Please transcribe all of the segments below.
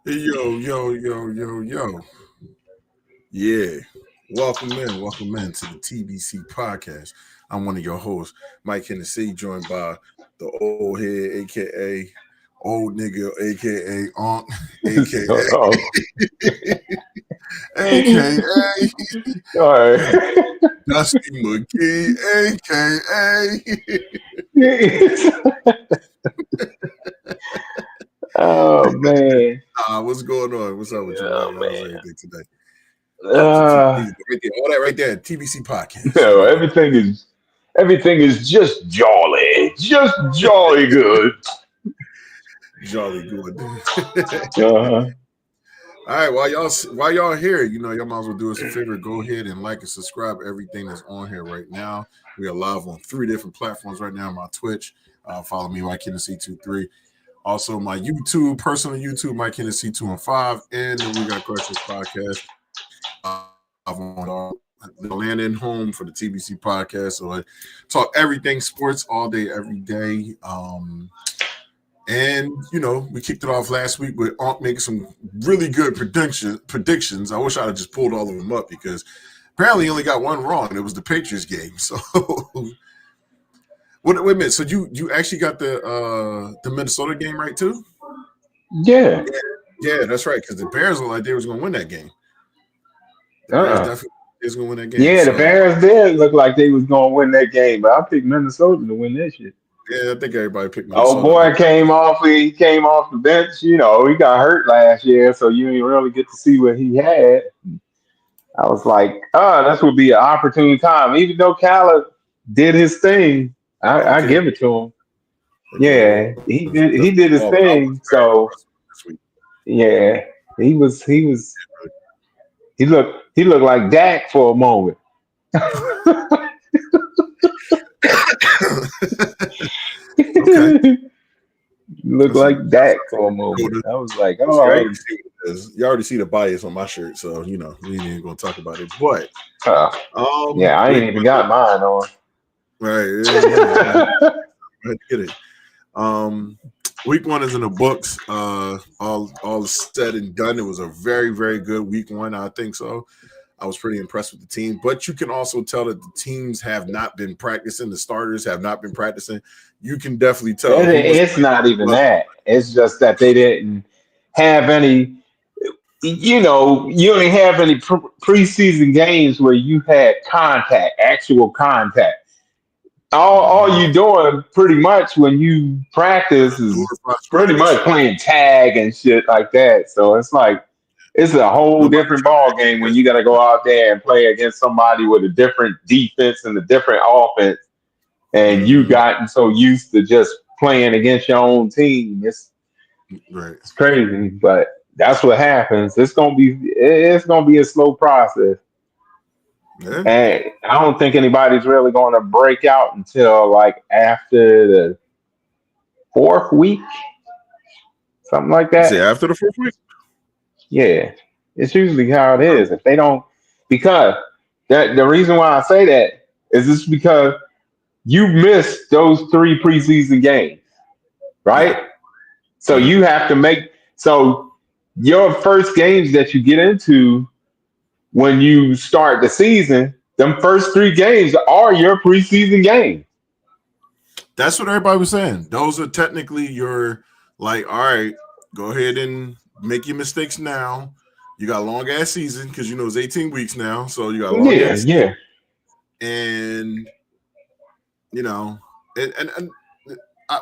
Yo. Yeah. Welcome in to the TBC podcast. I'm one of your hosts, Mike Hennessy, joined by the old head, aka old nigga, aka Onk, Oh, aka all right. Dusty McGee, aka Oh man. what's going on? What's up with you, Oh man? How's man. everything today? How's the Uh, TBC right there? All that right there, TBC podcast. You no, know. everything is just jolly good. Jolly good. Uh-huh. All right, while y'all here, y'all might as well do us a favor. Go ahead and like and subscribe everything that's on here right now. We are live on 3 different platforms right now. My Twitch, follow me, Mike Hennessy 23. Also, my YouTube, personal YouTube, Mike Hennessy 215, and then we got Questions Podcast. I've on the landing home for the TBC podcast. So I talk everything sports all day, every day. And we kicked it off last week with Onk making some really good predictions. I wish I'd have just pulled all of them up because apparently he only got one wrong, and it was the Patriots game. So wait a minute. So you actually got the Minnesota game right too? Yeah. Yeah, that's right. Because the Bears looked like they was going to win that game. The Bears definitely is going to win that game. Yeah, so, the Bears did look like they was gonna win that game, but I picked Minnesota to win that shit. yeah, I think everybody picked Minnesota. Oh boy, he came off the bench. He got hurt last year, so you didn't really get to see what he had. I was like, this would be an opportune time. Even though Khaled did his thing, I give it to him. Yeah, he did his thing. So yeah, he looked like Dak for a moment. Okay. Looked like Dak for a moment. I was like, all right. You already see the bias on my shirt, so we ain't even gonna talk about it. But yeah, I ain't even got mine on. Right. Yeah. Get it. Week 1 is in the books. All said and done. It was a very, very good week 1. I think so. I was pretty impressed with the team, but you can also tell that the teams have not been practicing. The starters have not been practicing. You can definitely tell. It's not even that. It's just that they didn't have any. You didn't have any preseason games where you had actual contact. All you doing pretty much when you practice is pretty much playing tag and shit like that. So it's like it's a whole different ball game when you got to go out there and play against somebody with a different defense and a different offense, and you gotten so used to just playing against your own team. It's crazy, but that's what happens. It's gonna be a slow process. Yeah. And I don't think anybody's really going to break out until like after the 4th week, something like that. Say after the 4th week? Yeah, it's usually how it is. If they don't, because the reason why I say that is just because you missed those 3 preseason games, right? Yeah. So you have to so your first games that you get into when you start the season, them first 3 games are your preseason games. That's what everybody was saying. Those are technically your, like, all right, go ahead and make your mistakes now. You got a long ass season because it's 18 weeks now, so you got a long ass season. Yeah. And and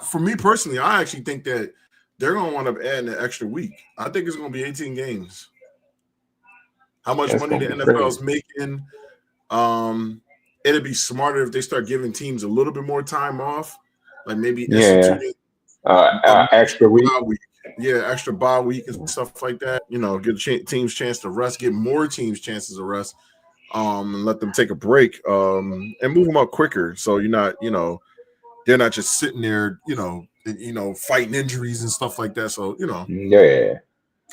for me personally, I actually think that they're gonna wind up adding an extra week. I think it's gonna be 18 games. How much money the NFL is making? It'd be smarter if they start giving teams a little bit more time off, like maybe extra week. Yeah, extra bye week and stuff like that. Give teams chance to rest, give more teams chances to rest, and let them take a break, and move them up quicker. So you're not, they're not just sitting there, fighting injuries and stuff like that. So yeah.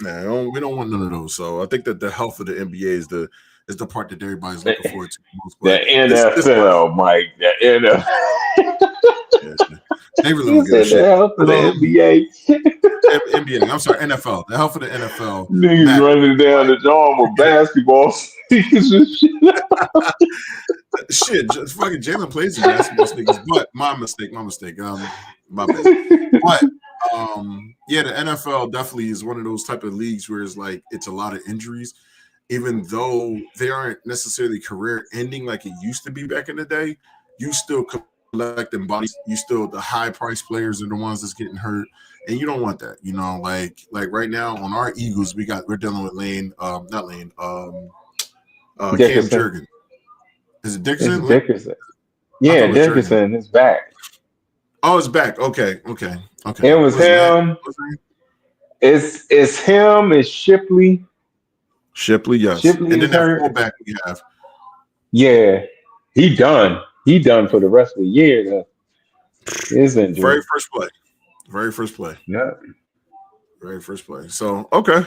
Man, we don't want none of those. So I think that the health of the NBA is the part that everybody's looking forward to most. The NFL, Mike. The NFL. Yeah, they really don't give a shit. The health of the NBA. NBA. I'm sorry, NFL. The hell for the NFL. Niggas Matt, running down the dorm with basketball sneakers and shit. shit, just fucking Jalen plays in basketball sneakers, but my mistake. My bad. But yeah, the NFL definitely is one of those type of leagues where it's like it's a lot of injuries, even though they aren't necessarily career ending like it used to be back in the day. You still collecting bodies. You still the high price players are the ones that's getting hurt, and you don't want that. You know, like right now on our Eagles, we're dealing with not Lane, Cam Dickerson. Jurgen. Is it Dickerson? It's Dickerson. Yeah, Dickerson is back. Oh, it's back. Okay. It was him. It's him. It's Shipley. Yes. Shipley and then hurt. that fullback we have. Yeah, he done. He done for the rest of the year. His injury. Very first play. Yeah. Very first play. So okay.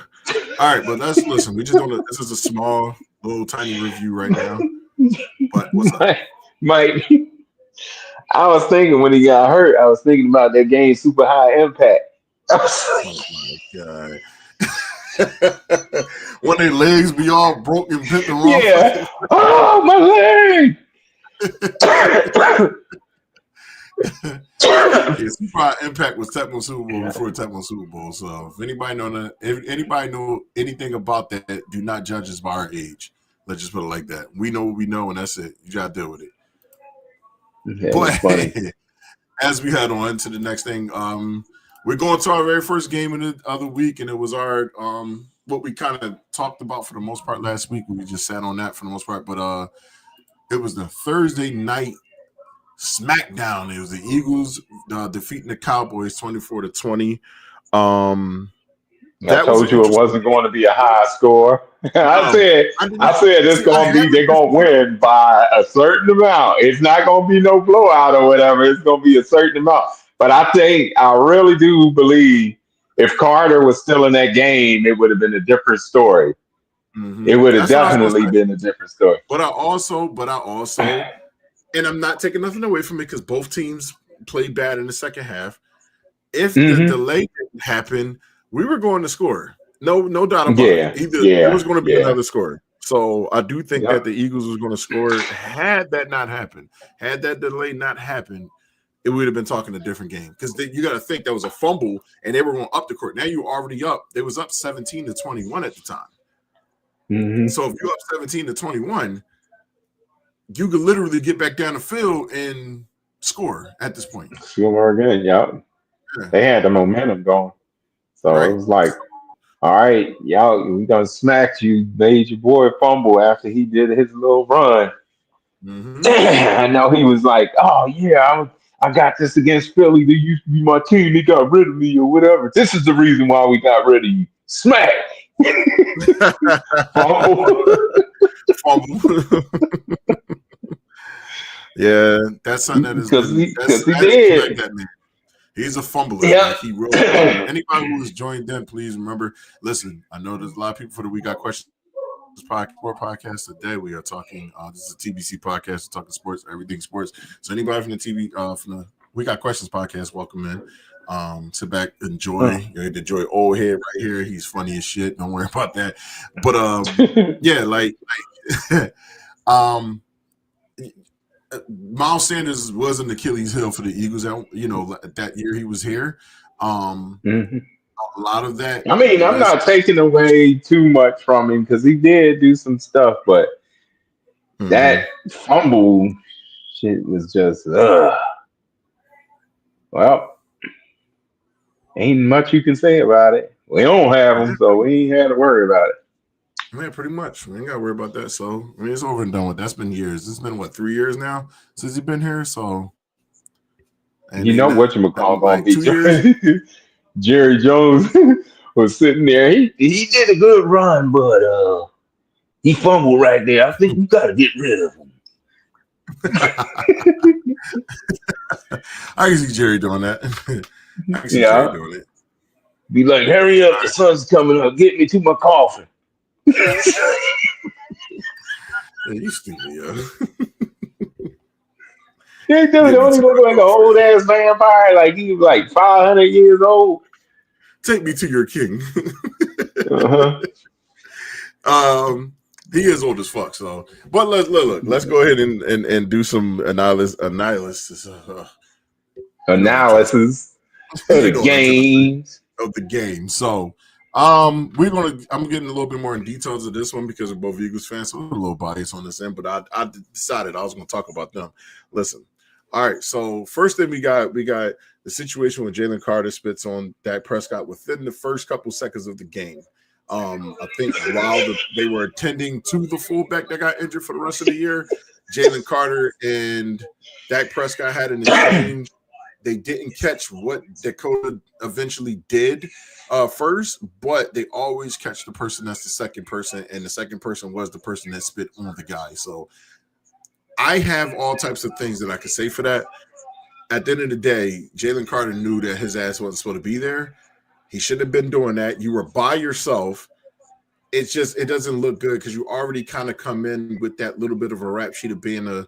All right, but let's listen. We just don't. This is a small, little, tiny review right now. But what's up, Mike? I was thinking when he got hurt, I was thinking about that game, Super High Impact. Oh my god! When their legs be all broken, bent the wrong way. Oh, my leg! Super High Impact was Tecmo Super Bowl before Tecmo Super Bowl. So if anybody know anything about that, do not judge us by our age. Let's just put it like that. We know what we know, and that's it. You gotta deal with it. Yeah, but as we head on to the next thing, we're going to our very first game in the other week, and it was our what we kind of talked about for the most part last week. We just sat on that for the most part, but it was the Thursday night SmackDown. It was the Eagles defeating the Cowboys 24-20. I told you it wasn't going to be a high score. I said it's going to be, they're going to win by a certain amount. It's not going to be no blowout or whatever. It's going to be a certain amount. But I really do believe if Carter was still in that game, it would have been a different story. Mm-hmm. It would have definitely been a different story. But I also, and I'm not taking nothing away from it because both teams played bad in the second half. If the delay didn't happen, we were going to score. No doubt about it. There was going to be another score. So I do think that the Eagles was going to score. Had that not happened, had that delay not happened, it would have been talking a different game. Because you got to think that was a fumble, and they were going up the court. Now you're already up. They was up 17-21 at the time. Mm-hmm. So if you're up 17-21, you could literally get back down the field and score at this point. Score again, yeah. They had the momentum going. So it was like, all right, y'all, we gonna smack you. Made your boy fumble after he did his little run. Mm-hmm. I know he was like, oh yeah, I got this against Philly. They used to be my team. They got rid of me or whatever. This is the reason why we got rid of you. Smack. Fumble. Yeah, that's something that is because he did. That man. He's a fumbler. Yeah. Like he wrote. Anybody who has joined in, please remember. Listen, I know there's a lot of people we got questions. This podcast today. We are talking. This is a TBC podcast. We're talking sports, everything sports. So anybody from the We Got Questions podcast, welcome in. Sit back, enjoy. Enjoy old head right here. He's funny as shit. Don't worry about that. But yeah, like Miles Sanders was an Achilles heel for the Eagles. That year he was here. A lot of that. I mean, I'm not taking away too much from him because he did do some stuff, but that fumble shit was just, well, ain't much you can say about it. We don't have him, so we ain't had to worry about it. Man, pretty much. We ain't got to worry about that. So, I mean, it's over and done with. That's been years. It's been, 3 years now since he's been here? So, you know what you call going to be. Jerry Jones was sitting there. He did a good run, but he fumbled right there. I think we got to get rid of him. I can see Jerry doing that. I can see Jerry doing it. Be like, hurry up, the sun's coming up. Get me to my coffin. Yeah, you stupid, yo. That dude only look like an old ass vampire. Like he was like 500 years old. Take me to your king. Uh-huh. He is old as fuck. So, but let's go ahead and do some analysis. You know what I'm trying to Analysis say. of You the know what I'm trying to games. say of the game. So, I'm getting a little bit more in details of this one because we're both Eagles fans, so I'm a little biased on this end. But I decided I was going to talk about them. Listen, all right. So first thing we got the situation when Jalen Carter spits on Dak Prescott within the first couple seconds of the game. I think while they were attending to the fullback that got injured for the rest of the year, Jalen Carter and Dak Prescott had an exchange. They didn't catch what Dakota eventually did first, but they always catch the person that's the second person, and the second person was the person that spit on the guy. So I have all types of things that I could say for that. At the end of the day, Jalen Carter knew that his ass wasn't supposed to be there. He shouldn't have been doing that. You were by yourself. It's just it doesn't look good because you already kind of come in with that little bit of a rap sheet of being a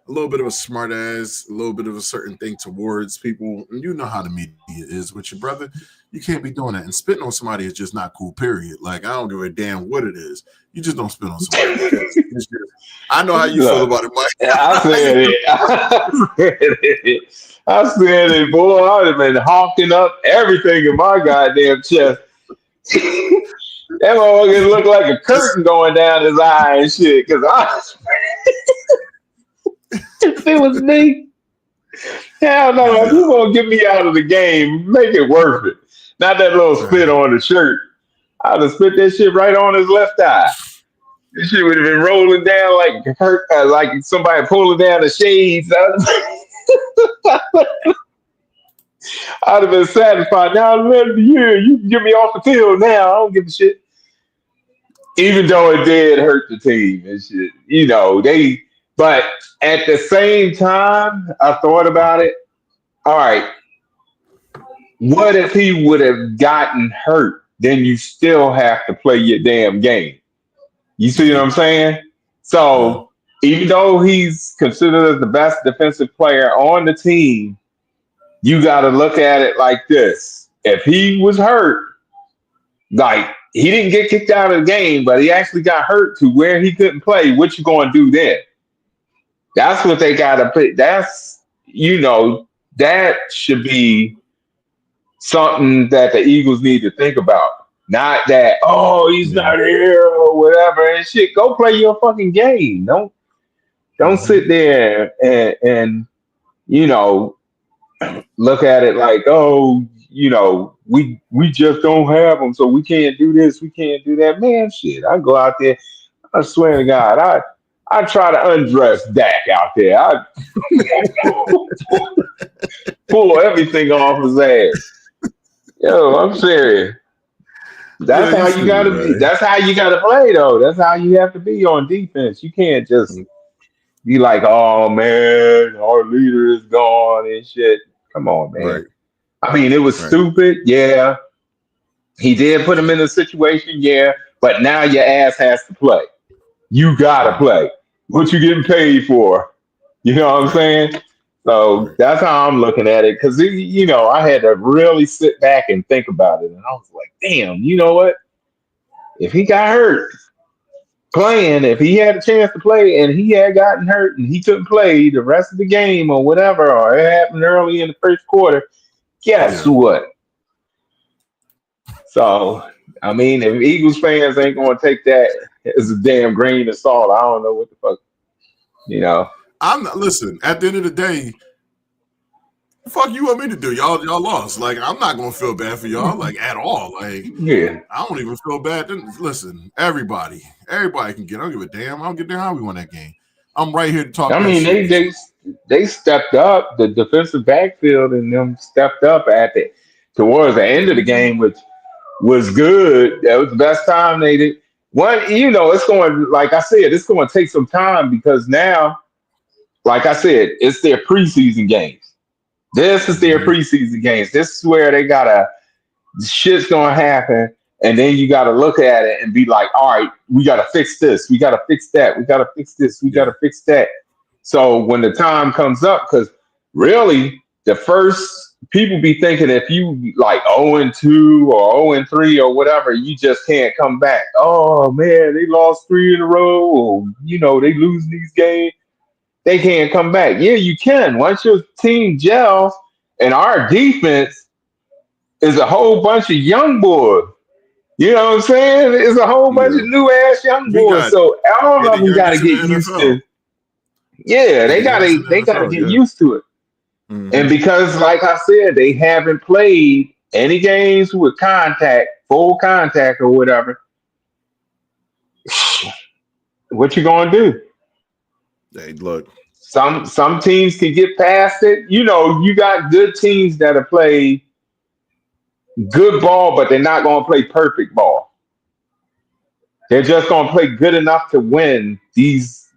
little bit of a smart ass, a little bit of a certain thing towards people. And you know how the media is with your brother. You can't be doing that. And spitting on somebody is just not cool, period. Like, I don't give a damn what it is. You just don't spit on somebody because it's just, I know how you feel about it, Yeah, Mike. I said it. I said it, boy. I'd have been honking up everything in my goddamn chest. That motherfucker looked like a curtain going down his eye and shit. Cause if it was me, hell no. If you gonna get me out of the game, make it worth it. Not that little spit on the shirt. I'd have spit that shit right on his left eye. This shit would have been rolling down like somebody pulling down the shades. I'd have been satisfied. Now I'm ready to hear. You can get me off the field now. I don't give a shit. Even though it did hurt the team and shit, but at the same time, I thought about it. All right, what if he would have gotten hurt? Then you still have to play your damn game. You see what I'm saying? So even though he's considered the best defensive player on the team, you got to look at it like this. If he was hurt, like he didn't get kicked out of the game, but he actually got hurt to where he couldn't play, what you going to do then? That's what they got to put. That should be something that the Eagles need to think about. Not that, oh, he's not here or whatever and shit. Go play your fucking game. Don't sit there and look at it like, oh, we just don't have them, so we can't do this, we can't do that. Man, shit. I go out there, I swear to God, I try to undress Dak out there. I pull everything off his ass. Yo, I'm serious. That's how you gotta be. That's how you gotta play, though. That's how you have to be on defense. You can't just be like, oh man, our leader is gone and shit. Come on, man. Right. I mean, it was stupid. Yeah. He did put him in a situation, yeah, but now your ass has to play. You gotta play. What you getting paid for? You know what I'm saying? So that's how I'm looking at it. Cause I had to really sit back and think about it. And I was like, damn, you know what? If he got hurt playing, if he had a chance to play and he had gotten hurt and he couldn't play the rest of the game or whatever, or it happened early in the first quarter, guess what? So, I mean, if Eagles fans ain't going to take that as a damn grain of salt, I don't know what the fuck, I'm not, listen, at the end of the day, the fuck you want me to do? Y'all lost. Like, I'm not going to feel bad for y'all, like, at all. Like, I don't even feel bad. Listen, everybody can get. I don't give a damn. I don't give a damn how we won that game. I'm right here to talk. I mean, they stepped up. The defensive backfield and them stepped up towards the end of the game, which was good. That was the best time they did. It's going, like I said, it's going to take some time because now, like I said, it's their preseason games. This is their preseason games. This is where they shit's going to happen. And then you got to look at it and be like, all right, we got to fix this. We got to fix that. We got to fix this. We got to fix that. So when the time comes up, because really the first people be thinking if you like 0-2 or 0-3 or whatever, you just can't come back. Oh man, they lost 3 in a row, or they lose these games. They can't come back. Yeah, you can. Once your team gels, and our defense is a whole bunch of young boys. You know what I'm saying? It's a whole bunch of Yeah, new ass young we boys. got So all they're of the them got to youngest in the get used NFL. to. Yeah, They're they the youngest in gotta the they gotta NFL. get Yeah. used to it. And Mm-hmm. because, like I said, they haven't played any games with contact, full contact or whatever. What you gonna do? Hey, look. Some teams can get past it. You got good teams that'll play good ball, but they're not gonna play perfect ball. They're just gonna play good enough to win these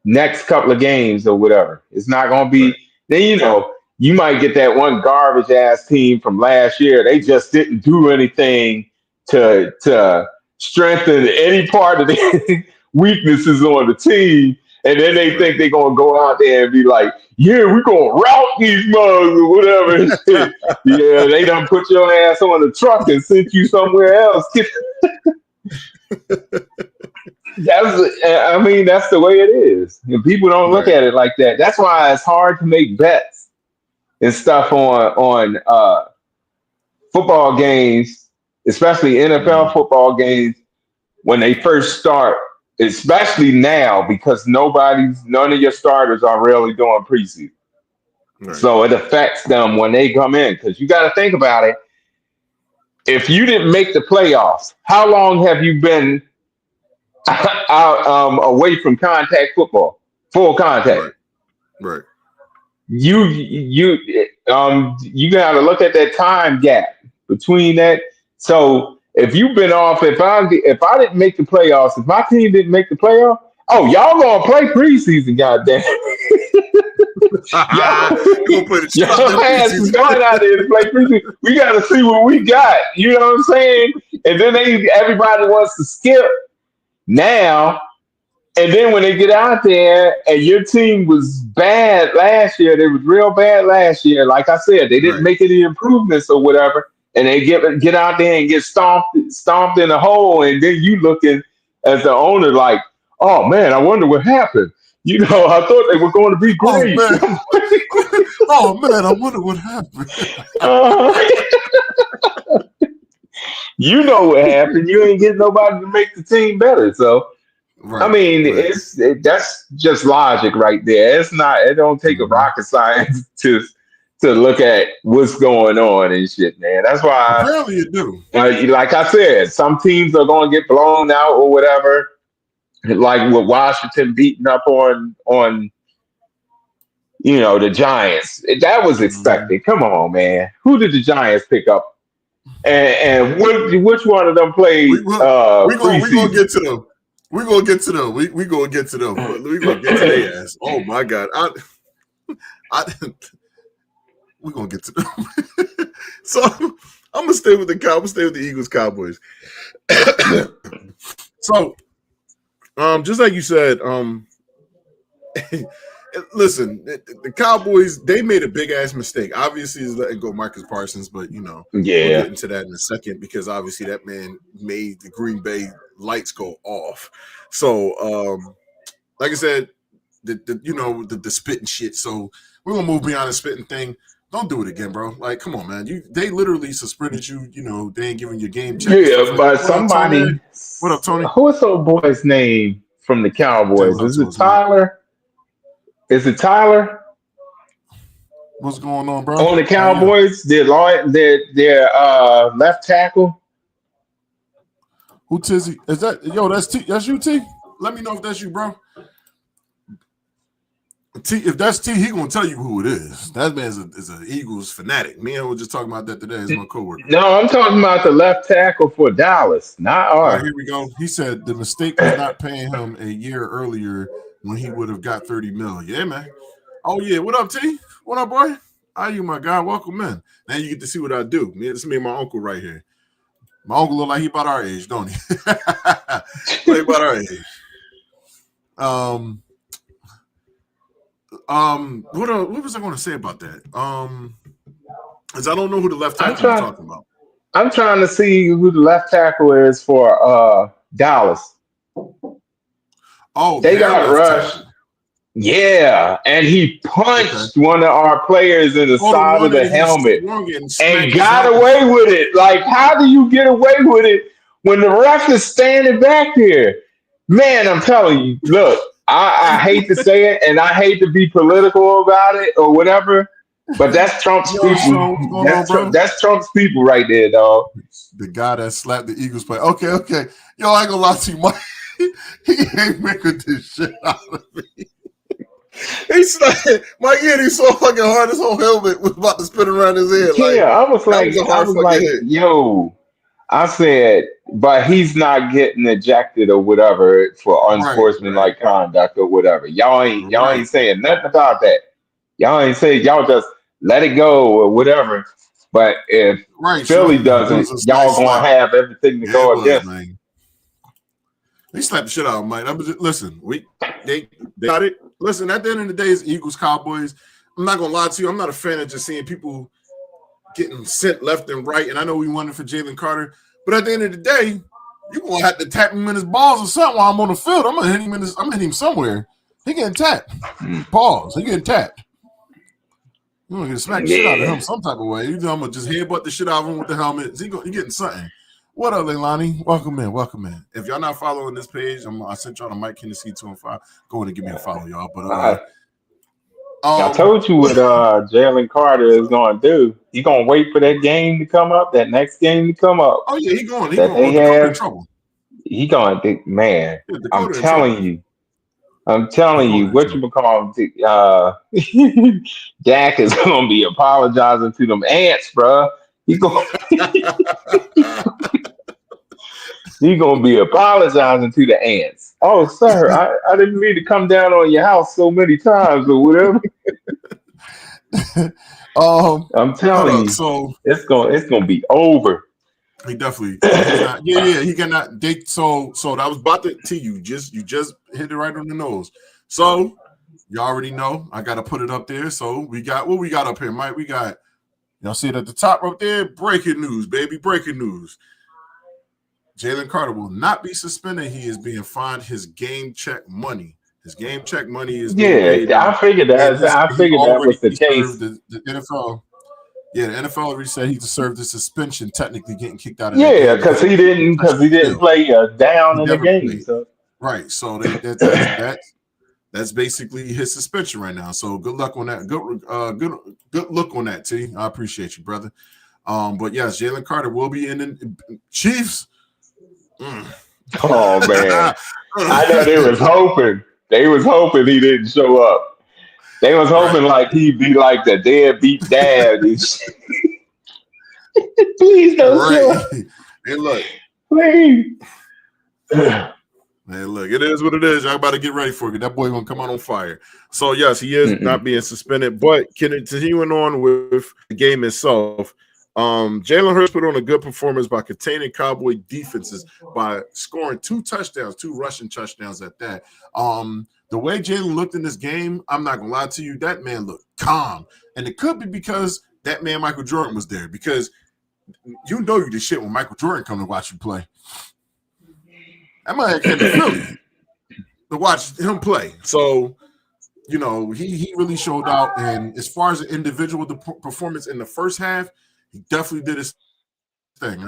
next couple of games or whatever. It's not gonna be Right. then you might get that one garbage ass team from last year. They just didn't do anything to strengthen any part of the weaknesses on the team. And then they Right. think they're gonna go out there and be like, yeah, we're gonna route these mugs or whatever. And shit. Yeah, they done put your ass on the truck and sent you somewhere else. That's the way it is. And people don't look Right. at it like that. That's why it's hard to make bets and stuff on football games, especially NFL Mm-hmm. football games when they first start, especially now because none of your starters are really doing preseason. Right. So it affects them when they come in because you got to think about it. If you didn't make the playoffs, how long have you been out away from contact football, full contact? Right. Right. You got to look at that time gap between that. So if you've been off, if I didn't make the playoffs, if my team didn't make the playoff, oh y'all gonna play preseason, goddamn. y'all, They're gonna play the shit out y'all that ass is preseason. going out there to play preseason. We got to see what we got. You know what I'm saying? And then everybody wants to skip now. And then when they get out there and your team was bad last year, they was real bad last year. Like I said, they didn't Right. make any improvements or whatever. And they get out there and get stomped in a hole. And then you looking as the owner like, oh man, I wonder what happened. I thought they were going to be Oh great. man. Oh man, I wonder what happened. uh, you know what happened. You ain't getting nobody to make the team better. So I Right. mean, Right. that's just logic right there. It's not. It don't take a Mm-hmm. rocket science to look at what's going on and shit, man. That's why, Apparently you do. like I said, some teams are going to get blown out or whatever. Like with Washington beating up on the Giants. That was Mm-hmm. expected. Come on, man. Who did the Giants pick up? And which one of them We played will. We gonna preseason? get to them. We gonna get to them. We gonna get to them. We gonna get to their ass. Oh my god. I we gonna get to them. So I'm gonna stay with the Eagles Cowboys. So just like you said, listen, the Cowboys, they made a big ass mistake. Obviously, is letting go Marcus Parsons, but we'll Yeah. get into that in a second because obviously that man made the Green Bay lights go off. So, like I said, the spitting shit. So we're gonna move beyond the spitting thing. Don't do it again, bro. Like, come on, man. They literally suspended you. They ain't giving you game check and stuff Yeah, like that. but What up, Tony? somebody, What up, Tony? what's old boy's name from the Jay, Cowboys? what up Is to it us, man? Tyler? Is it Tyler What's going on, bro? on the How you? Cowboys? Their left tackle. Who Tizzy? Is that That's T. That's you, T. Let me know if that's you, bro. T. If that's T, he gonna tell you who it is. That man is an Eagles fanatic. Me and him were just talking about that today as my coworker. No, I'm talking about the left tackle for Dallas, not All right, our. here we go. He said the mistake was not paying him a year earlier when he would have got 30 mil. Yeah, man. Oh yeah. What up, T? What up, boy? How you, my guy? Welcome in. Now you get to see what I do. This is me and my uncle right here. My uncle look like he about our age, don't he? Like about our age. Um, what was I going to say about that? Because I don't know who the left I'm tackle you're trying. talking about. I'm trying to see who the left tackle is for Dallas. Oh, They their got left rushed. tackle. Yeah, and he Okay. punched one of our players in the Oh, the side one of that the he helmet swung it and and smacked his got helmet. away with it. Like, how do you get away with it when the ref is standing back there? Man, I'm telling you, look, I hate to say it and I hate to be political about it or whatever, but that's Trump's Yo, people. so what's going on, bro? That's Trump's people right there, dog. The guy that slapped the Eagles play. Okay. Yo, I ain't gonna lie to you, Mike. He ain't making this shit out of me. He slapped Mike Ian, he so fucking hard his whole helmet was about to spin around his head. Like, Yeah, that was a hard fucking hit. yo, I said, but he's not getting ejected or whatever for Right. unsportsmanlike conduct or whatever. Y'all Right. ain't saying nothing about that. Y'all ain't saying y'all just let it go or whatever. But if Right, sure. Philly It doesn't, was a y'all nice gonna slap. have everything to Yeah, it go was, against. man. They slapped the shit out of Mike. Listen, they got it. Listen, at the end of the day, it's Eagles, Cowboys. I'm not gonna lie to you. I'm not a fan of just seeing people getting sent left and right. And I know we wanted for Jalen Carter, but at the end of the day, you're gonna have to tap him in his balls or something while I'm on the field. I'm gonna hit him I'm gonna hit him somewhere. He getting tapped. Balls. He getting tapped. You're gonna get smack the shit out of him some type of way. I'm gonna just headbutt the shit out of him with the helmet. He getting something. What up, Leilani? Welcome in. If y'all not following this page, I sent y'all to Mike Hennessy 205. Go ahead and give me a follow, y'all. But I told you what Jalen Carter is gonna do. He gonna wait for that game to come up, that next game to come up. oh yeah, he going. That Oh, they Dakota in have. trouble. He gonna think, man. Yeah, I'm Dakota in trouble. telling you. I'm telling you, Dakota in what trouble. you call Dak is gonna be apologizing to them ants, bro. He gonna he gonna be apologizing to the ants. Oh, sir, I didn't mean to come down on your house so many times or whatever. Hold I'm telling up. you, So it's gonna be over. he definitely. So he's not. Yeah. He cannot. So that was about to you. You just hit it right on the nose. So you already know. I gotta put it up there. So we got what we got up here, Mike. We got. Y'all see it at the top right there? Breaking news, baby. Breaking news. Jalen Carter will not be suspended. He is being fined his game check money. His game check money is being Yeah, paid out. And I he figured that was already the served case. the NFL. Yeah, the NFL already said he deserved a suspension, technically getting kicked out of that Yeah, game because he didn't touch because the he didn't field. play down He in the never game. played. So Right. So that's basically his suspension right now. So good luck on that. Good look on that, T. I appreciate you, brother. But yes, Jalen Carter will be in the Chiefs. oh man, I know they was hoping. They was hoping he didn't show up. They was Right. hoping like he'd be like the deadbeat dad. And shit. Please don't show Right. up. And look, Please. man, look, it is what it is. Y'all about to get ready for it. That boy gonna come out on fire. So yes, he is Mm-mm. not being suspended, but continuing on with the game itself. Jalen Hurts put on a good performance by containing Cowboy defenses by scoring 2 touchdowns, 2 rushing touchdowns at that. The way Jalen looked in this game, I'm not gonna lie to you, that man looked calm, and it could be because that man Michael Jordan was there. Because you know you the shit when Michael Jordan come to watch you play. That man came to Philly to watch him play. So, you know, he really showed out. And as far as the individual performance in the first half, he definitely did his thing.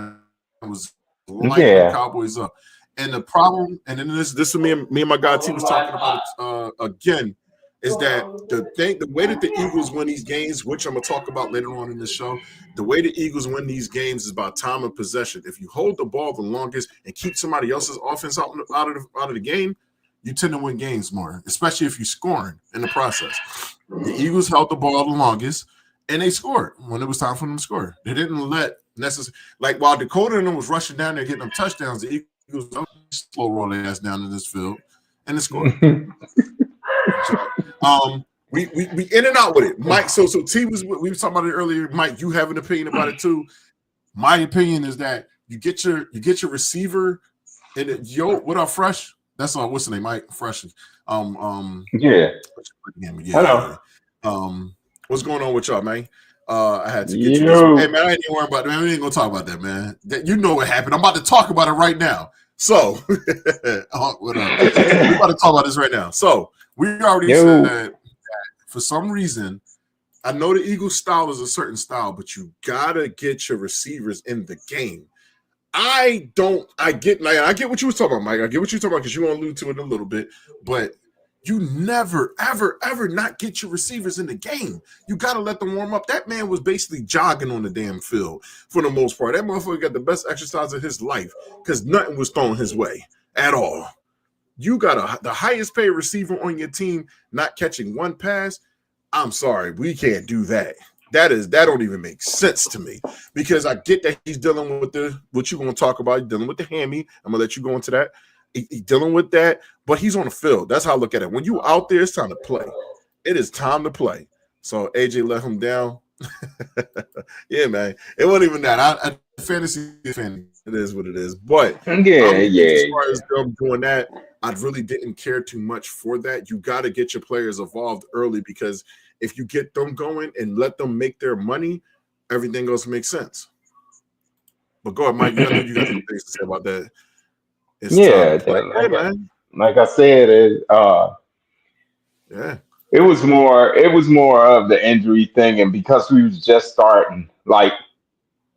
It was lighting them Yeah. Cowboys up. And the problem, and then this is me and my guy T was talking about it again, is that the way that the Eagles win these games, which I'm gonna talk about later on in the show, the way the Eagles win these games is by time of possession. If you hold the ball the longest and keep somebody else's offense out of the game, you tend to win games more, especially if you're scoring in the process. The Eagles held the ball the longest, and they scored when it was time for them to score. They didn't let necessarily, like while Dakota and them was rushing down there getting them touchdowns, the Eagles slow roll their ass down in this field and they scored. So, we in and out with it, Mike. So T was we were talking about it earlier. Mike, you have an opinion about it too. My opinion is that you get your receiver and what up, Fresh? That's what's the name, Mike? Fresh. Yeah. Yeah. Hello. What's going on with y'all, man? I had to get you this one. Hey man, I ain't even worried about that. Man, we ain't gonna talk about that, man. You know what happened. I'm about to talk about it right now. So, what up? We're about to talk about this right now. So, we already said that for some reason, I know the Eagles style is a certain style, but you gotta get your receivers in the game. I get what you was talking about, Mike. I get what you're talking about because you want to allude to it a little bit, but you never, ever, ever not get your receivers in the game. You got to let them warm up. That man was basically jogging on the damn field for the most part. That motherfucker got the best exercise of his life because nothing was thrown his way at all. You got the highest paid receiver on your team not catching one pass. I'm sorry, we can't do that. That don't even make sense to me because I get that he's dealing with what you're going to talk about. He's dealing with the hammy. I'm going to let you go into that. He's dealing with that, but he's on the field. That's how I look at it. When you out there, it's time to play. It is time to play. So AJ let him down. Yeah, man. It wasn't even that. Fantasy. It is what it is. But as far as them doing that, I really didn't care too much for that. You got to get your players involved early because if you get them going and let them make their money, everything else makes sense. But go ahead, Mike. I know you got some things to say about that. It's time to play. Like I said, it was more of the injury thing, and because we was just starting, like,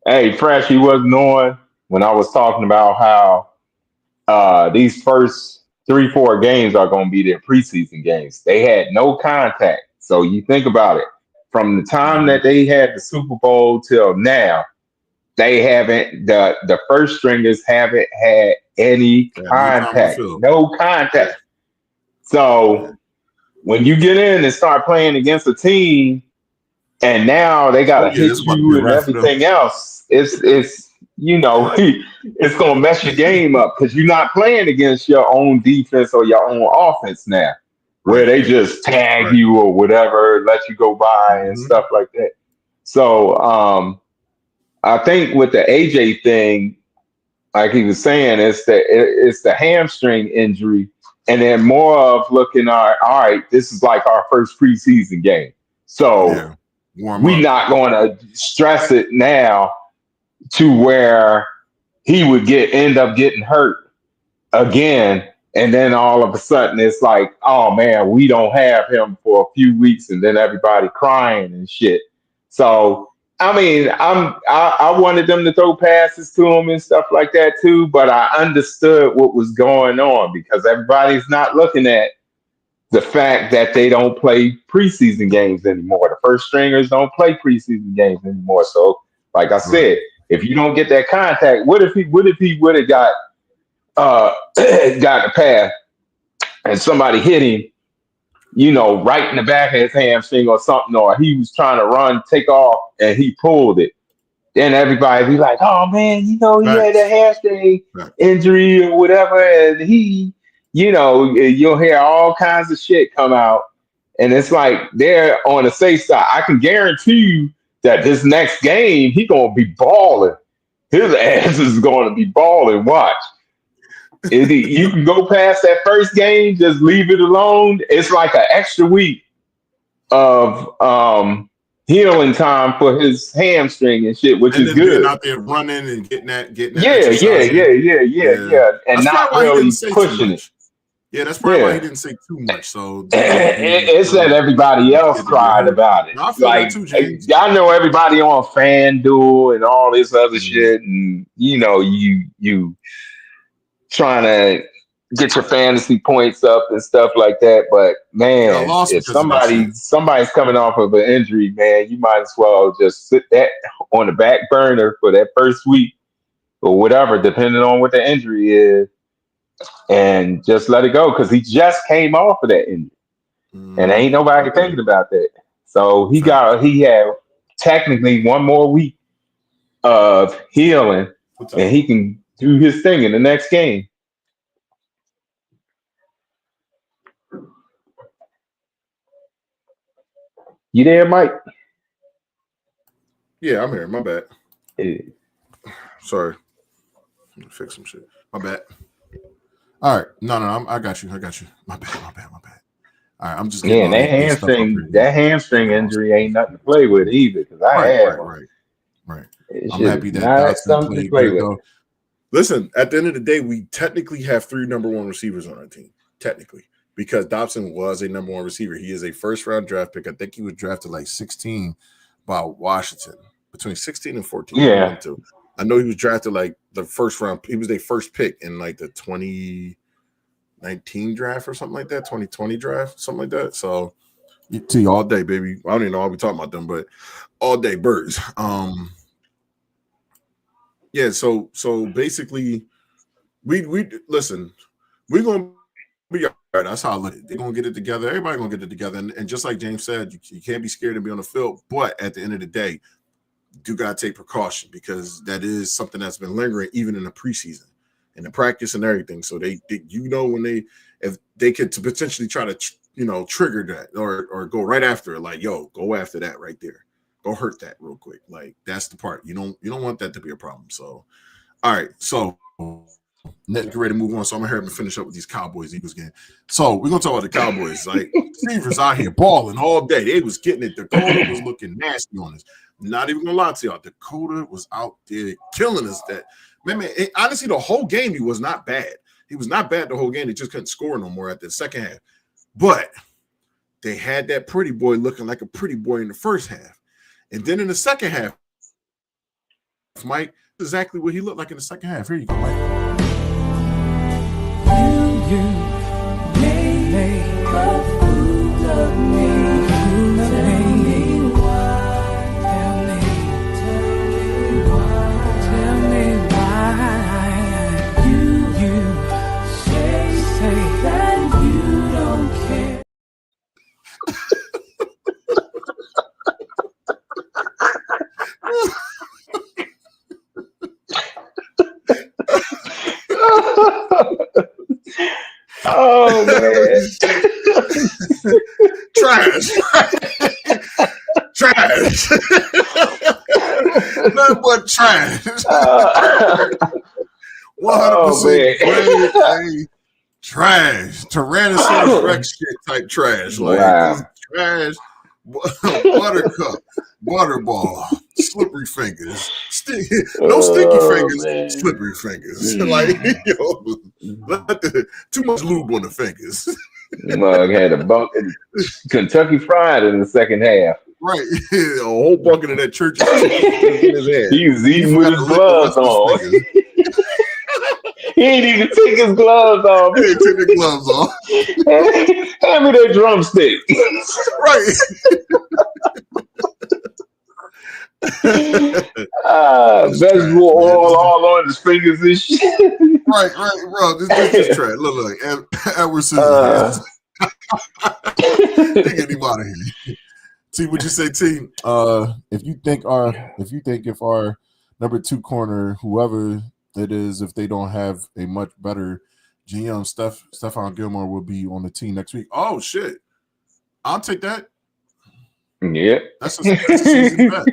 hey, Fresh, he wasn't on when I was talking about how these first 3-4 games are going to be their preseason games. They had no contact, so you think about it. From the time that they had the Super Bowl till now, they haven't the first stringers haven't had any contact, no contact. So when you get in and start playing against a team, and now they got to hit you and everything else, it's it's gonna mess your game up because you're not playing against your own defense or your own offense now, where they just tag you or whatever, let you go by and stuff like that. So I think with the AJ thing, like he was saying, it's the hamstring injury, and then more of looking all right, this is like our first preseason game, so we're not going to stress it now to where he would end up getting hurt again, and then all of a sudden it's like, oh man, we don't have him for a few weeks, and then everybody crying and shit. So I mean, I wanted them to throw passes to him and stuff like that too, but I understood what was going on because everybody's not looking at the fact that they don't play preseason games anymore. The first stringers don't play preseason games anymore. So, like I said, if you don't get that contact, what if he would have got got a pass and somebody hit him, right in the back of his hamstring or something, or he was trying to run, take off, and he pulled it. Then everybody be like, "Oh man, he had a hamstring injury or whatever," and you'll hear all kinds of shit come out, and it's like they're on the safe side. I can guarantee you that this next game he gonna be balling. His ass is gonna be balling. Watch. You can go past that first game, just leave it alone. It's like an extra week of healing time for his hamstring and shit, which is good. Being out there running and getting that. Yeah, and that's not really pushing it. Yeah, that's probably why he didn't say too much. So it's that everybody else cried about it. I feel that too, James. I know everybody on FanDuel and all this other shit, and you trying to get your fantasy points up and stuff like that. But man, if somebody's coming off of an injury, man, you might as well just sit that on the back burner for that first week or whatever, depending on what the injury is, and just let it go because he just came off of that injury, and ain't nobody thinking about that. So he had technically one more week of healing, and he can do his thing in the next game. You there, Mike? Yeah, I'm here. My bad. Yeah. Sorry. Let me fix some shit. My bad. All right. No, I got you. My bad. All right, I'm just getting Yeah, and all this stuff up here. that hamstring injury ain't nothing to play with either. Because I Right, had right, one. right, right. It I'm shit is happy that not Dotson something to played play good with. though. Listen, at the end of the day, we technically have 3 number 1 receivers on our team. Technically, because Dobson was a number 1 receiver. He is a first round draft pick. I think he was drafted like 16 by Washington, between 16 and 14. One of Yeah, them two. I know he was drafted like the first round. He was their first pick in like the 2019 draft or something like that, 2020 draft, something like that. So, T all day, baby. I don't even know why we talking about them, but all day birds. Yeah. So basically, we listen. We're gonna be all right. That's how I look at it. They're gonna get it together. Everybody gonna get it together. And just like James said, you can't be scared to be on the field. But at the end of the day, you do gotta take precaution because that is something that's been lingering even in the preseason and the practice and everything. So they when they if they could potentially try to trigger that or go right after it, like go after that right there, go hurt that real quick. Like that's the part you don't want that to be a problem. So all right, so let's get ready to move on. So I'm gonna hurry up and finish up with these Cowboys Eagles game. So we're gonna talk about the Cowboys. Like receivers out here balling all day. They was getting it. Dakota was looking nasty on us. Not even gonna lie to y'all. Dakota was out there killing us. That man, honestly, the whole game he was not bad. He was not bad the whole game. They just couldn't score no more at the second half. But they had that pretty boy looking like a pretty boy in the first half. And then in the second half, Mike, exactly what he looked like in the second half. Here you go, Mike. You make a fool of me. Tell me why. Tell me why. You say that you don't care. Oh man, Trash. Trash. Nothing but trash. 100% grade A trash. Tyrannosaurus Rex shit type trash. Like wow. trash. Buttercup, butterball, slippery fingers, no sticky fingers, Man. slippery fingers. Like too much lube on the fingers. Mug had a bucket Kentucky Fried in the second half. Right, a whole bucket of that church's chicken in his head. He was eating with forgot his to lick the gloves rest of his on. fingers. He didn't even take his gloves off. He took the gloves off. Hand me that drumstick. Right. Vegetable trash, oil all on his fingers and shit. Right, bro. This is trash. Look, Edward Scissorhands. Get him out of here. T, would you say, T? If you think if our number 2 corner, whoever it is, if they don't have a much better GM, Stephon Gilmore will be on the team next week. Oh shit, I'll take that. Yeah, that's a season bet.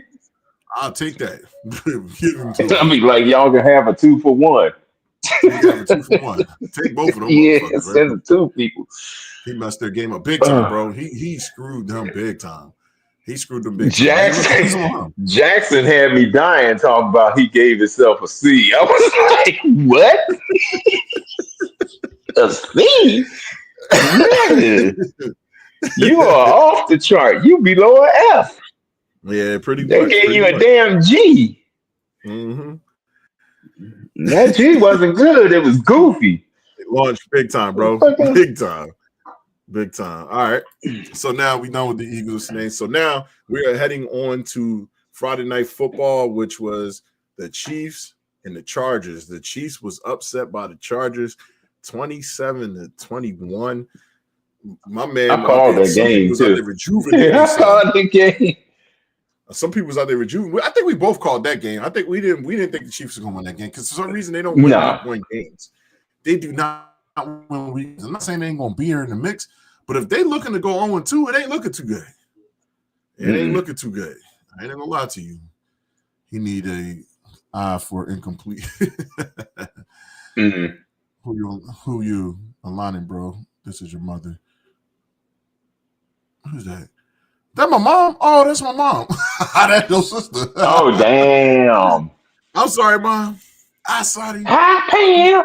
I'll take that. Give him to I him. mean, like y'all can have a 2-for-1. You can have a 2-for-1. Take both of them. Yeah, motherfuckers, send right? it to people. He messed their game up big time, bro. He screwed them big time. He screwed them big time. Jackson had me dying talking about he gave himself a C. I was like, what? A C? Man, you are off the chart. You below an F. Yeah, pretty much. They gave you a damn G. Mm-hmm. That G wasn't good. It was goofy. It launched big time, bro. Big time. All right. So now we done with the Eagles name. So now we are heading on to Friday Night Football, which was the Chiefs and the Chargers. The Chiefs was upset by the Chargers 27-21. My man, I called that game too. I called the game. Some people was out there rejuvenating. I think we both called that game. I think we didn't think the Chiefs were going to win that game because for some reason they don't win games. They do not win. I'm not saying they ain't going to be here in the mix, but if they looking to go 0-2, it ain't looking too good. It ain't looking too good. I ain't gonna lie to you. He need a eye for incomplete. Who you aligning, bro? This is your mother. Who's that? That my mom? Oh, that's my mom. That's your sister. Oh, damn. I'm sorry, Mom. I saw you. Hi, Pam.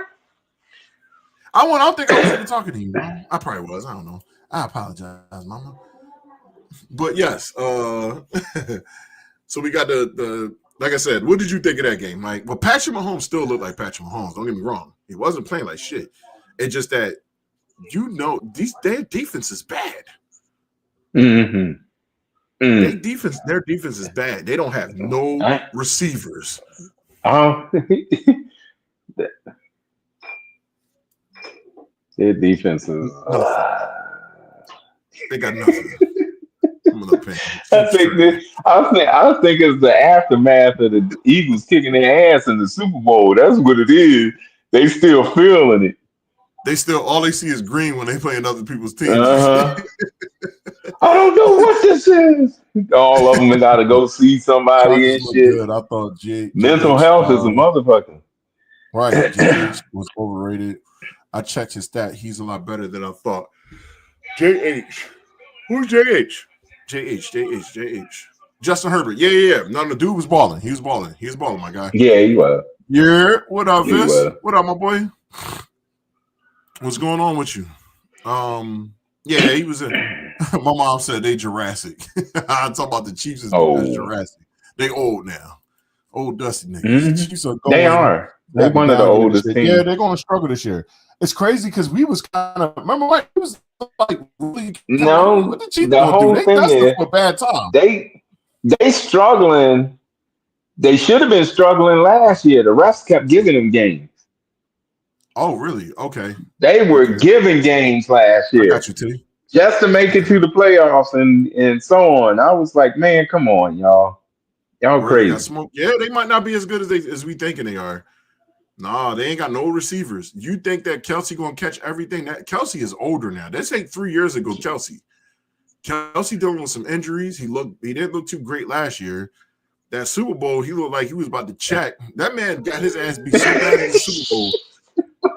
I don't think I was even talking to you, Mom. I probably was. I don't know. I apologize, Mama. But yes, so we got the like I said, what did you think of that game, Mike? Well, Patrick Mahomes still looked like Patrick Mahomes. Don't get me wrong. He wasn't playing like shit. It's just that their defense is bad. Mm-hmm. Their defense is bad. They don't have no receivers. Their defense is they got nothing. I think it's the aftermath of the Eagles kicking their ass in the Super Bowl. That's what it is. They still feeling it. They still all they see is green when they playing other people's teams. I don't know what this is. All of them got to go see somebody and shit. Good. I thought mental health is a motherfucker. Right, JH was overrated. I checked his stat. He's a lot better than I thought. JH, who's JH? JH. Justin Herbert. Yeah. No, the dude was balling. He was balling, my guy. Yeah, he was. Yeah. What up, Vince? What up, my boy? What's going on with you? Yeah, he was in. My mom said they Jurassic. I'm talking about the Chiefs as Jurassic. They old now. Old dusty niggas. Mm-hmm. Chiefs are they are. They're one of the oldest teams. Yeah, they're going to struggle this year. It's crazy because we was kind of remember what it was like really. No, the whole thing is a bad time. They struggling. They should have been struggling last year. The refs kept giving them games. Oh, really? Okay. They were giving games last year. I got you, T. Just to make it to the playoffs and so on. I was like, man, come on, y'all. Y'all crazy. Yeah, they might not be as good as we thinking they are. Nah, they ain't got no receivers. You think that Kelsey gonna catch everything? That Kelsey is older now. This ain't 3 years ago. Kelsey dealing with some injuries. He didn't look too great last year. That Super Bowl, he looked like he was about to check. That man got his ass beat so bad in the Super Bowl.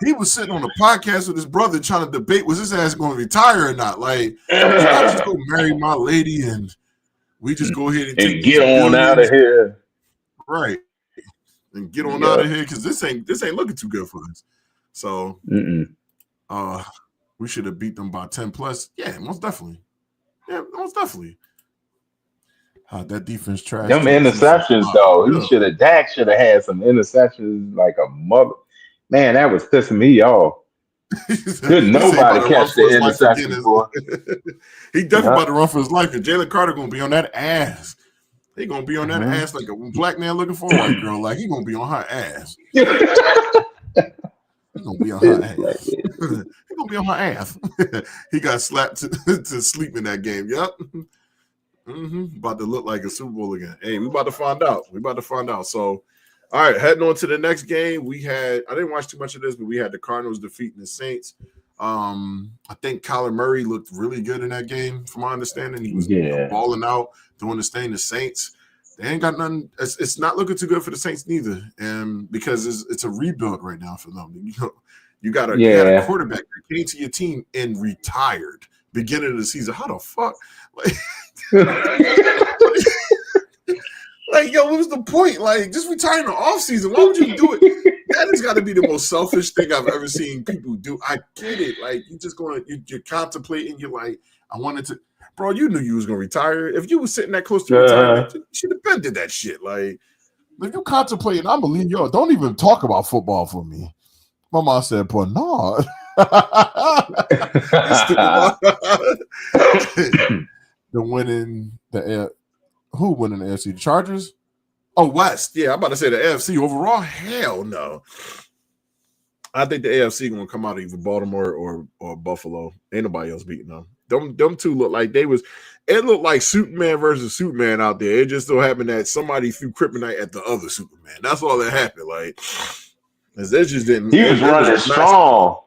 He was sitting on a podcast with his brother trying to debate was his ass going to retire or not. Like, I just go marry my lady and we just go ahead and get on out of here, right? And get on out of here because this ain't looking too good for us. So, we should have beat them by 10 plus. Yeah, most definitely. That defense trash. Them interceptions though, Dak should have had some interceptions like a mother. Man, that was pissing me off. Couldn't nobody catch the interception. He definitely about to run for his life because Jalen Carter gonna be on that ass. He gonna be on that ass like a black man looking for a white girl. Like he gonna be on her ass. He gonna be on her ass. He gonna be on her ass. He got slapped to sleep in that game. Yep. About to look like a Super Bowl again. Hey, we about to find out. So, all right, heading on to the next game. I didn't watch too much of this, but we had the Cardinals defeating the Saints. I think Kyler Murray looked really good in that game, from my understanding. He was balling out, doing this thing. The Saints, they ain't got nothing. It's not looking too good for the Saints neither, and because it's a rebuild right now for them. You got a quarterback that came to your team and retired beginning of the season. How the fuck? Like, yo, what was the point? Like, just retire in the offseason. Why would you do it? That has got to be the most selfish thing I've ever seen people do. I get it. Like, you're contemplating. You're like, I wanted to. Bro, you knew you was going to retire. If you was sitting that close to retirement, you should have been did that shit. Like, if you contemplating, I believe, yo, don't even talk about football for me. My mom said, boy, no. Who winning the AFC? The Chargers? Oh, West. Yeah, I'm about to say the AFC overall. Hell no. I think the AFC going to come out of either Baltimore or Buffalo. Ain't nobody else beating them. Them two look like it looked like Superman versus Superman out there. It just so happened that somebody threw kryptonite at the other Superman. That's all that happened. Like, they just didn't. He was running strong.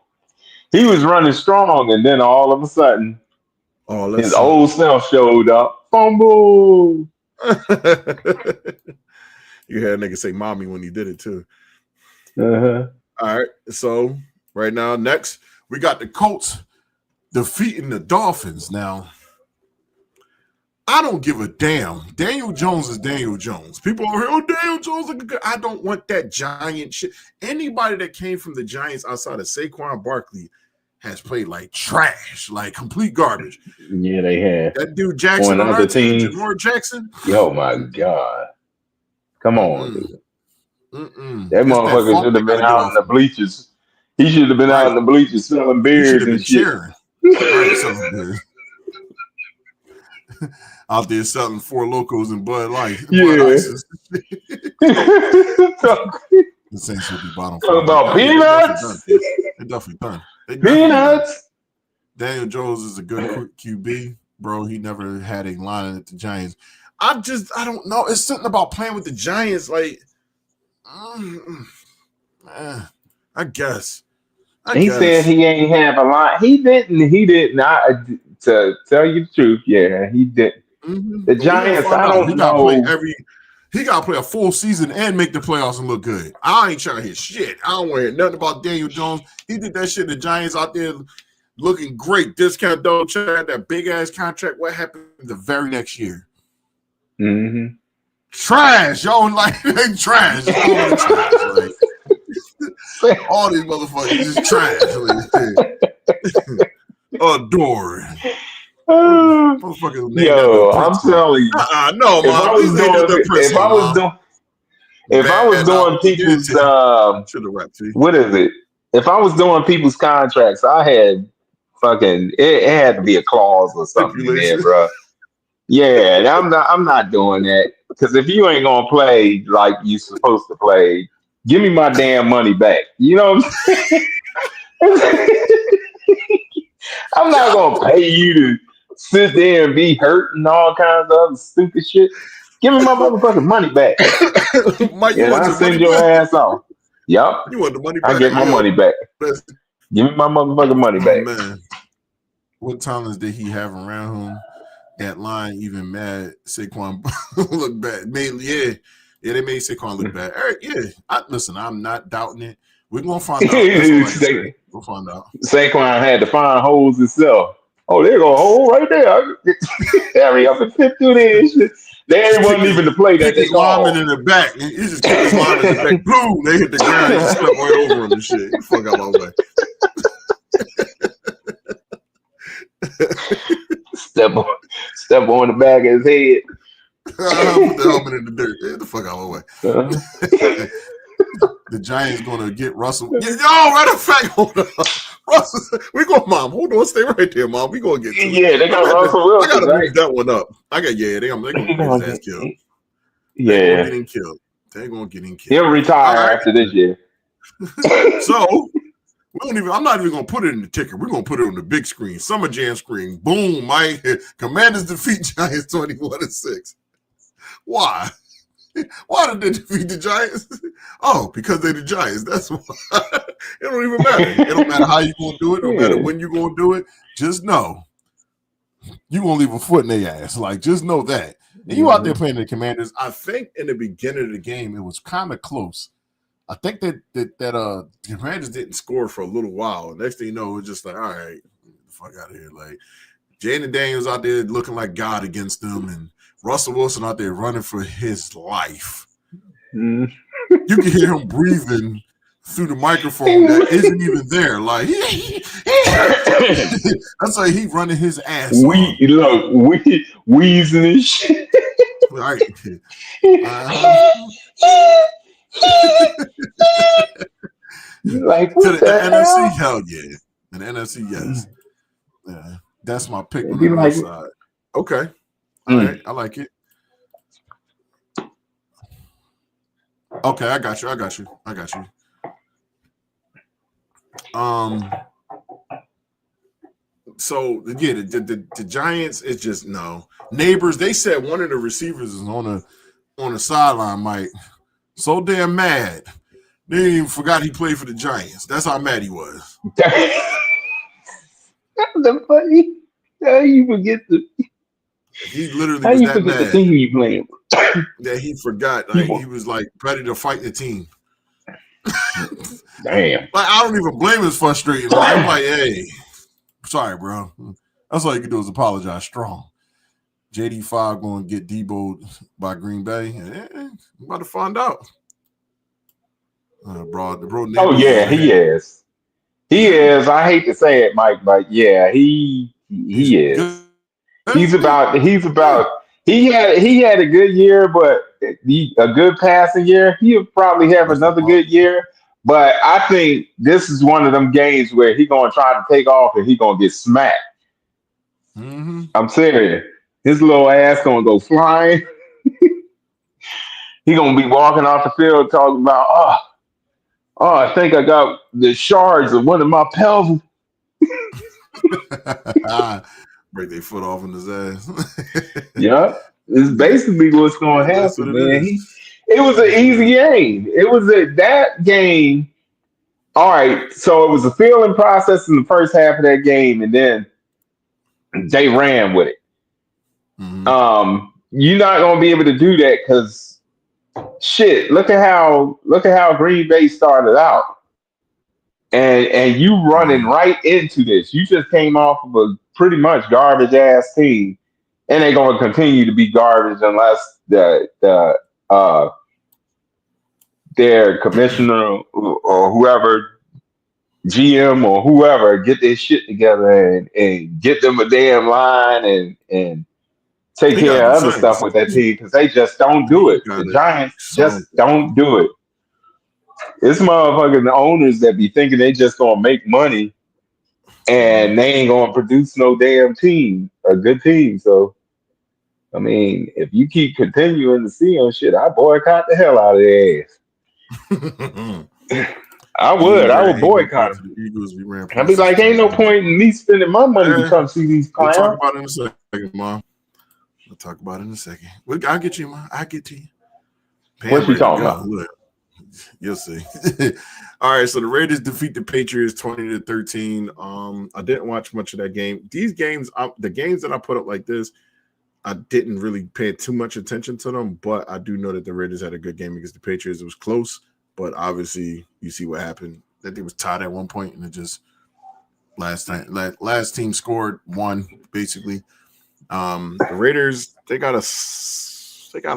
He was running strong, and then all of a sudden, his old self showed up. Fumble. You had a nigga say mommy when he did it too. All right, so right now, next we got the Colts defeating the Dolphins. Now, I don't give a damn. Daniel Jones is Daniel Jones. People are here, oh, Daniel Jones. I don't want that giant shit. Anybody that came from the Giants outside of Saquon Barkley has played like trash, like complete garbage. Yeah, they have. That dude Jackson on other our team, teams. Jamar Jackson. Oh my God. Come on, dude. That It's motherfucker should have been out in the bleachers. He should have been out in the bleachers selling beers and shit. Right, selling beers. Out there selling Four Locos and Bud Light. Yeah. Bud Ices. The Saints will be bottom five. About peanuts? They definitely done. Peanuts? Daniel Jones is a good QB, bro. He never had a line at the Giants. I don't know. It's something about playing with the Giants. Like, I guess. He said he ain't have a line. He didn't. To tell you the truth, yeah, he didn't. The Giants, I don't know. He got to play a full season and make the playoffs and look good. I ain't trying to hear shit. I don't want to hear nothing about Daniel Jones. He did that shit. The Giants out there looking great. Discount double check, that big ass contract. What happened the very next year? Mm-hmm. Trash, yo, like trash. Like, all these motherfuckers is trash. Adoring. Yo, I'm telling you. No, if I was doing people's what is it? If I was doing people's contracts, I had fucking it had to be a clause or something in there, bro. Yeah, I'm not doing that. Because if you ain't gonna play like you supposed to play, give me my damn money back. You know what I'm saying? I'm not gonna pay you to sit there and be hurt and all kinds of other stupid shit. Give me my motherfucking money back. Mike, and I send your ass off. Yup. You want the money back? I get my money back. Give me my motherfucking money back. Man. What talents did he have around him? That line even mad Saquon look bad. They made Saquon look bad. Listen, I'm not doubting it. We're gonna find out. We'll find out. Saquon had to find holes himself. Oh, there go a hole right there. Hurry up and fit through this shit. There wasn't even the play that they lineman in the back. He just kicked his lineman in the back. Boom! They hit the ground. He just stepped right over him and shit. Fuck out my way. Step on the back of his head. Put the helmet in the dirt. Get the fuck out of my way. The Giants gonna get Russell. Yo, matter of fact, hold on. Russell, we go, Mom. Hold on, stay right there, Mom. We gonna get to it. They got Russell Wilson. I gotta move that one up. They're gonna get his ass killed. Yeah, They're gonna get him killed. He'll retire after this year. So I'm not even gonna put it in the ticker. We're gonna put it on the big screen, Summer Jam screen. Boom, Mike. Commanders defeat Giants 21-6. Why? Why did they defeat the Giants? Oh, because they're the Giants. That's why. It don't even matter. It don't matter how you're going to do it. It don't matter when you're going to do it. Just know you're going to leave a foot in their ass. Like, just know that. And you out there playing the Commanders. I think in the beginning of the game, it was kind of close. I think that the Commanders didn't score for a little while. Next thing you know, it was just like, all right, get the fuck out of here. Like, Jaden Daniels out there looking like God against them, and Russell Wilson out there running for his life. You can hear him breathing through the microphone that isn't even there. Like, that's like he running his ass off. Wheezing and shit. Right. Like, to the NFC, hell yeah. And the NFC, yes. Yeah. That's my pick on the right side. Okay. All right. I like it. Okay, I got you. So yeah, the Giants is just no. Neighbors, they said one of the receivers is on the sideline, Mike. So damn mad. They didn't even forgot he played for the Giants. That's how mad he was. The funny. How you forget the? He literally was that mad. The team you playing that he forgot. Like he was like ready to fight the team. Damn. Like I don't even blame his frustration. Like, I'm like, hey, sorry, bro. That's all you can do is apologize strong. JD5 going to get deboed by Green Bay? I'm about to find out. Bro, the bro. Oh yeah, he is. He is. I hate to say it, Mike, but yeah, he He's is. good. He's about. Yeah. He had a good year, but a good passing year. He'll probably have That's the another problem. good year. But I think this is one of them games where he gonna try to take off and he gonna get smacked. Mm-hmm. I'm serious. His little ass gonna go flying. He gonna be walking off the field talking about, I think I got the shards of one of my pelvis. Break their foot off in his ass. Yeah, it's basically what's gonna That's what happen, it man. is. It was an That's what it easy is. game. It was that game. All right, so it was a feeling process in the first half of that game, and then they ran with it. Mm-hmm. You're not gonna be able to do that because shit. Look at how Green Bay started out, and you running Mm-hmm. right into this. You just came off of a pretty much garbage ass team, and they're gonna continue to be garbage unless uh their commissioner or whoever GM or whoever get their shit together and get them a damn line and take He got to care do of other something. stuff with that team because they just don't do He it. got The to Giants just something. don't do it. It's motherfucking the owners that be thinking they just gonna make money Mm-hmm. and they ain't gonna produce no damn team, a good team. So I mean, if you keep continuing to see them shit, I boycott the hell out of their ass. You was I very would angry boycott about them. the Eagles. We ran I'd be places like, for ain't no them. point in me spending my money to come see these We'll talk clowns. about it in a second, Mom. We'll talk about it in a second. I'll get you, Mom. I'll get to you. What Pam you ready to talking go. about? Look, you'll see. All right, so the Raiders defeat the Patriots 20-13. I didn't watch much of that game. These games, the games that I put up like this, I didn't really pay too much attention to them, but I do know that the Raiders had a good game against the Patriots. It was close, but obviously you see what happened. That they was tied at one point, and it just last team scored one basically. The Raiders they got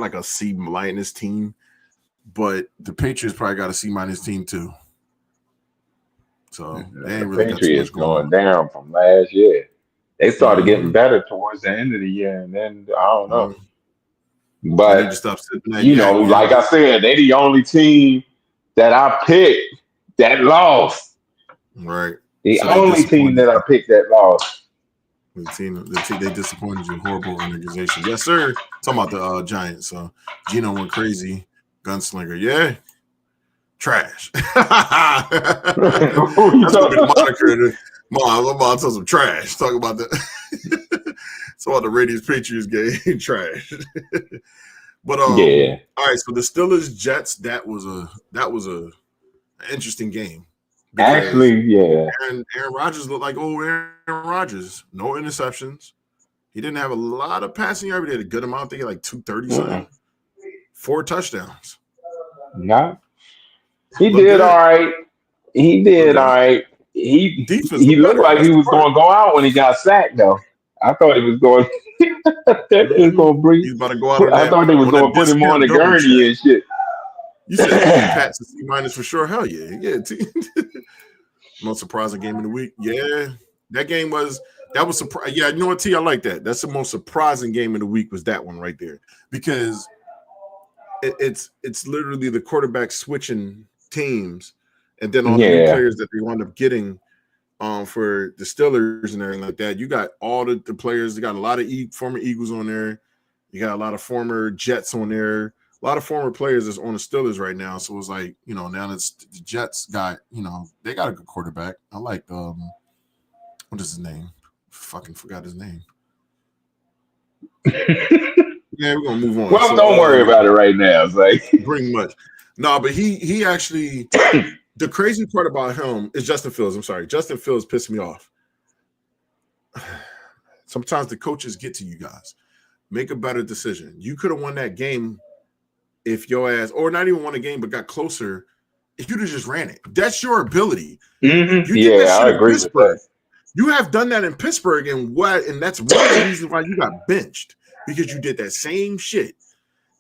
like a C minus team, but the Patriots probably got a C minus team too. So they The ain't really got too Patriots much going going on. down from last year. They started getting Mm-hmm. better towards the end of the year, and then I don't know. Mm-hmm. They need But to stop sitting that yak. like I said, they the only team that I picked that lost. Right. The So they only team disappointed that I you. picked that lost. They disappointed you. Horrible organization. Yes, sir. Talking about the Giants. So Gino went crazy. Gunslinger. Yeah. Trash. That's Who you gonna be the talking? moniker. Mom tells some trash. Talk about that. It's about the Raiders Patriots game. Trash. But Yeah, all right. So the Steelers Jets. That was a interesting game because actually, yeah. Aaron Rodgers looked like old Aaron Rodgers. No interceptions. He didn't have a lot of passing yards, but he had a good amount. I think like 230 something. 4 touchdowns. Nah, he Look did all good. right. He Look did all good. right. Defense He looked looked better. like That's he the was part. going to go out when he got sacked, though. I thought he was going. They was Mm-hmm. going to bring. He's about to go out I thought they was on that going to put him on discount the double check. gurney and shit. You said Pat's a C minus for sure. Hell yeah. Yeah. Most surprising game of the week. Yeah. That was surprising. Yeah, you know what, T? I like that. That's the most surprising game of the week was that one right there. Because it's literally the quarterback switching teams and then all the new Yeah, players that they wound up getting for the Steelers and everything like that. You got all the players. You got a lot of former Eagles on there. You got a lot of former Jets on there. A lot of former players that's on the Steelers right now. So it's like, now that's the Jets got, they got a good quarterback. I like what is his name? Fucking forgot his name. Yeah, we're gonna move on. well, So don't worry about it right now. It's like, bring much. No, but he actually the crazy part about him is Justin Fields. I'm sorry. Justin Fields pissed me off. Sometimes the coaches get to you guys. Make a better decision. You could have won that game if your ass, or not even won a game, but got closer if you'd have just ran it. That's your ability. You did that yeah, shit I in agree with that. Pittsburgh. You have done that in Pittsburgh, and that's one of the reasons why you got benched. because you did that same shit.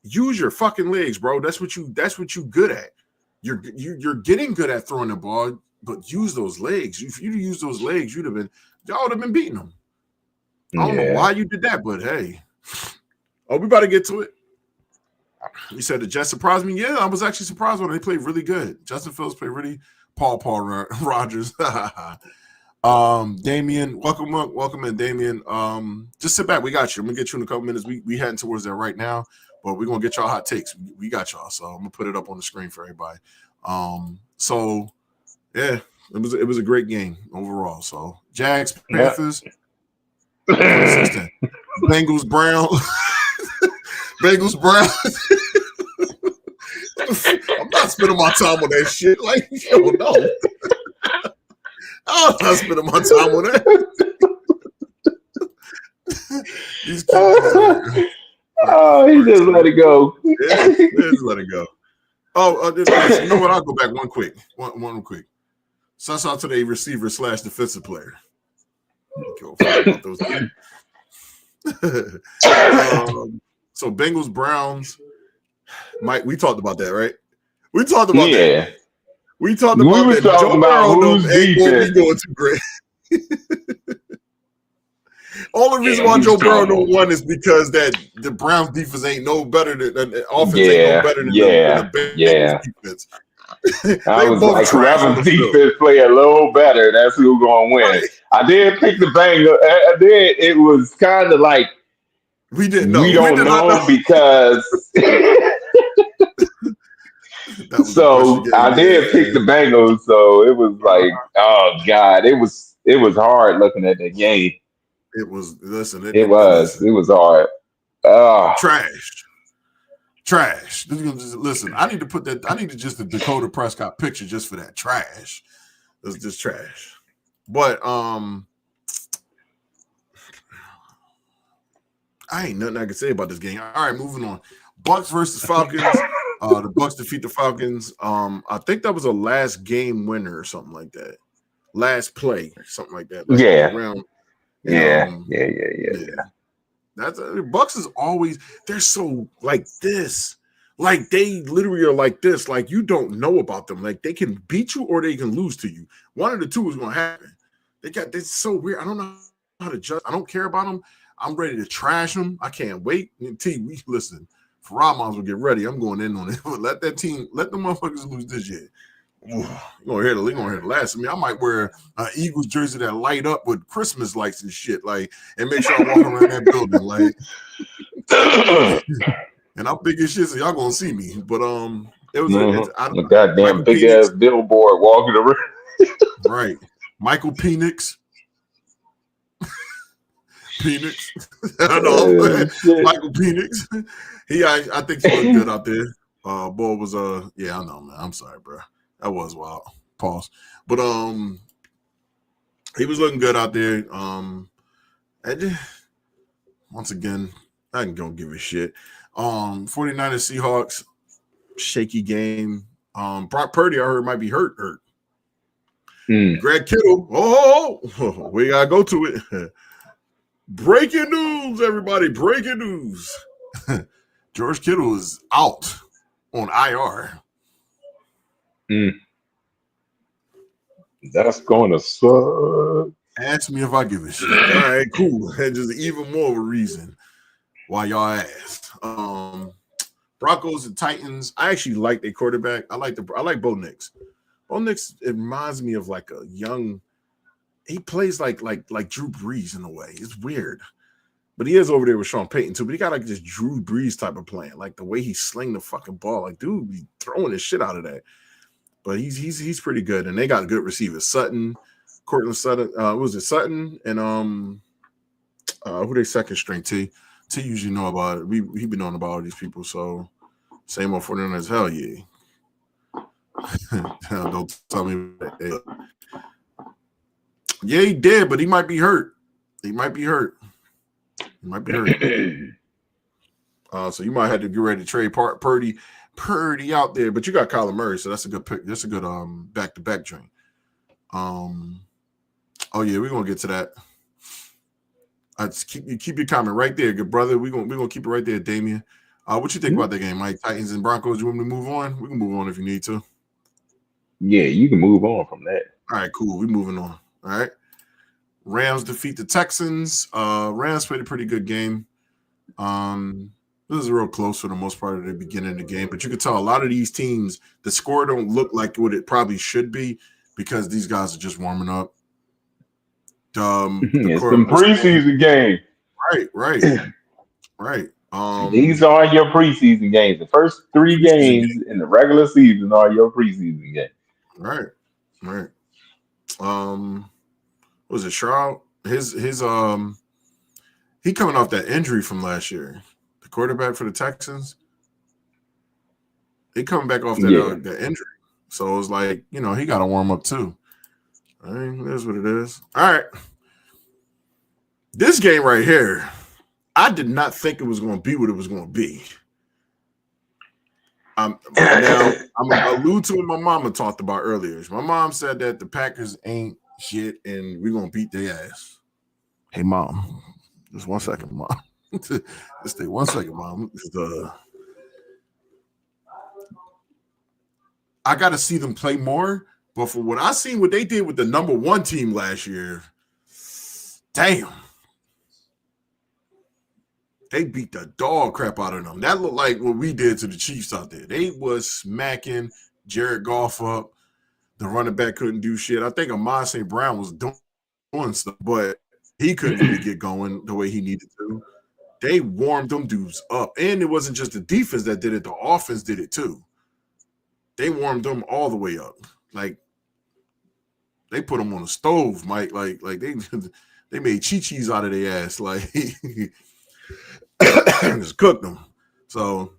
Use your fucking legs, bro. That's what you good at. You're getting good at throwing the ball, but use those legs. If you use those legs, y'all would have been beating them. I don't know why you did that, but hey. Oh, we about to get to it. You said the Jets surprised me. Yeah, I was actually surprised when they played really good. Justin Fields played really. Paul Rogers. Damian, welcome in, Damian. Just sit back. We got you. I'm gonna get you in a couple minutes. We heading towards that right now, but we're gonna get y'all hot takes. We got y'all, so I'm gonna put it up on the screen for everybody. So yeah, it was a great game overall. So Jags, Panthers, 26-10. Bengals, Browns. Bengals, Browns. I'm not spending my time on that shit. Like, yo, no. I'm not spending my time on that. These kids, he just let it go. Yeah, just let it go. Oh, you know what? I'll go back one quick. Shout out to the receiver / defensive player. Go about those. So Bengals, Browns. Mike, we talked about that, right? We talked about that. We talked about that. Talking about who's defense going too great. Only reason why Joe Burrow don't won is because that the Browns defense ain't no better than the offense ain't no better than the Bengals defense. I was like, whoever defense play a little better, that's who's gonna win. Right. I did pick the Bengals. It was kind of like we didn't know. We don't know because. So I did pick the Bengals. So it was like, oh god, it was hard looking at the game. It was it was hard. Trash. Listen, I need to put that. I need to just the Dakota Prescott picture just for that. Trash. It's just trash. But I ain't nothing I can say about this game. All right, moving on. Bucks versus Falcons. The Bucks defeat the Falcons. I think that was a last game winner or something like that. Last play, something like that. Yeah. That's Bucks is always they're so like this. Like they literally are like this. Like you don't know about them. Like they can beat you or they can lose to you. One of the two is gonna happen. It's so weird. I don't know how to judge. I don't care about them. I'm ready to trash them. I can't wait. Listen. Farah might as well get ready. I'm going in on it. Let the motherfuckers lose this year. You're gonna hear the last of me. I might wear an Eagles jersey that light up with Christmas lights and shit, like, and make sure I walk around that building, like. And I'm big as shit, so y'all gonna see me. But it was a goddamn big ass billboard walking around. Right, Michael Penix. I know, Michael Penix. I think he looked good out there. Boy was I know, man. I'm sorry, bro. That was wild. Pause. But he was looking good out there. Once again, I ain't gonna give a shit. 49ers Seahawks, shaky game. Brock Purdy, I heard might be hurt. Greg Kittle. We gotta go to it. Breaking news, everybody! Breaking news. George Kittle is out on IR. That's gonna suck. Ask me if I give a shit. All right, cool. And just even more of a reason why y'all asked. Broncos and Titans. I actually like their quarterback. I like Bo Nix. Bo Nix, it reminds me of like a young. He plays like Drew Brees in a way. It's weird. But he is over there with Sean Payton too. But he got like this Drew Brees type of playing. Like the way he sling the fucking ball. Like, dude, be throwing the shit out of that. But he's pretty good. And they got good receivers. Cortland Sutton. Was it Sutton? And who they second string? T usually know about it. He been knowing about all these people. So same old 49ers. Hell yeah. Don't tell me that. Yeah, he did, but he might be hurt. So you might have to get ready to trade Purdy out there. But you got Kyler Murray, so that's a good pick. That's a good back-to-back drink. Oh yeah, we're gonna get to that. Keep your comment right there, good brother. We're gonna keep it right there, Damien. What you think about that game, Mike? Titans and Broncos. You want me to move on? We can move on if you need to. Yeah, you can move on from that. All right, cool. We're moving on. All right. Rams defeat the Texans. Rams played a pretty good game. This is real close for the most part of the beginning of the game, but you could tell a lot of these teams, the score don't look like what it probably should be because these guys are just warming up. It's some preseason game. Right. These are your preseason games. The first 3 games in the regular season are your preseason games. Right. What was it Shroud? His he coming off that injury from last year. The quarterback for the Texans. He coming back off that injury. So it was like, he got to warm up too. I mean, that's what it is. All right. This game right here, I did not think it was going to be what it was going to be. Now, I'm going to allude to what my mama talked about earlier. My mom said that the Packers ain't shit and we're going to beat their ass. Hey, Mom. Just 1 second, Mom. Just stay 1 second, Mom. I got to see them play more. But for what I seen, what they did with the number 1 team last year, damn. They beat the dog crap out of them. That looked like what we did to the Chiefs out there. They was smacking Jared Goff up. The running back couldn't do shit. I think Ahmad St. Brown was doing stuff, but he couldn't really get going the way he needed to. They warmed them dudes up. And it wasn't just the defense that did it. The offense did it too. They warmed them all the way up. Like, they put them on a stove, Mike. Like they made chi-chis out of their ass. Like, just cooked them. So,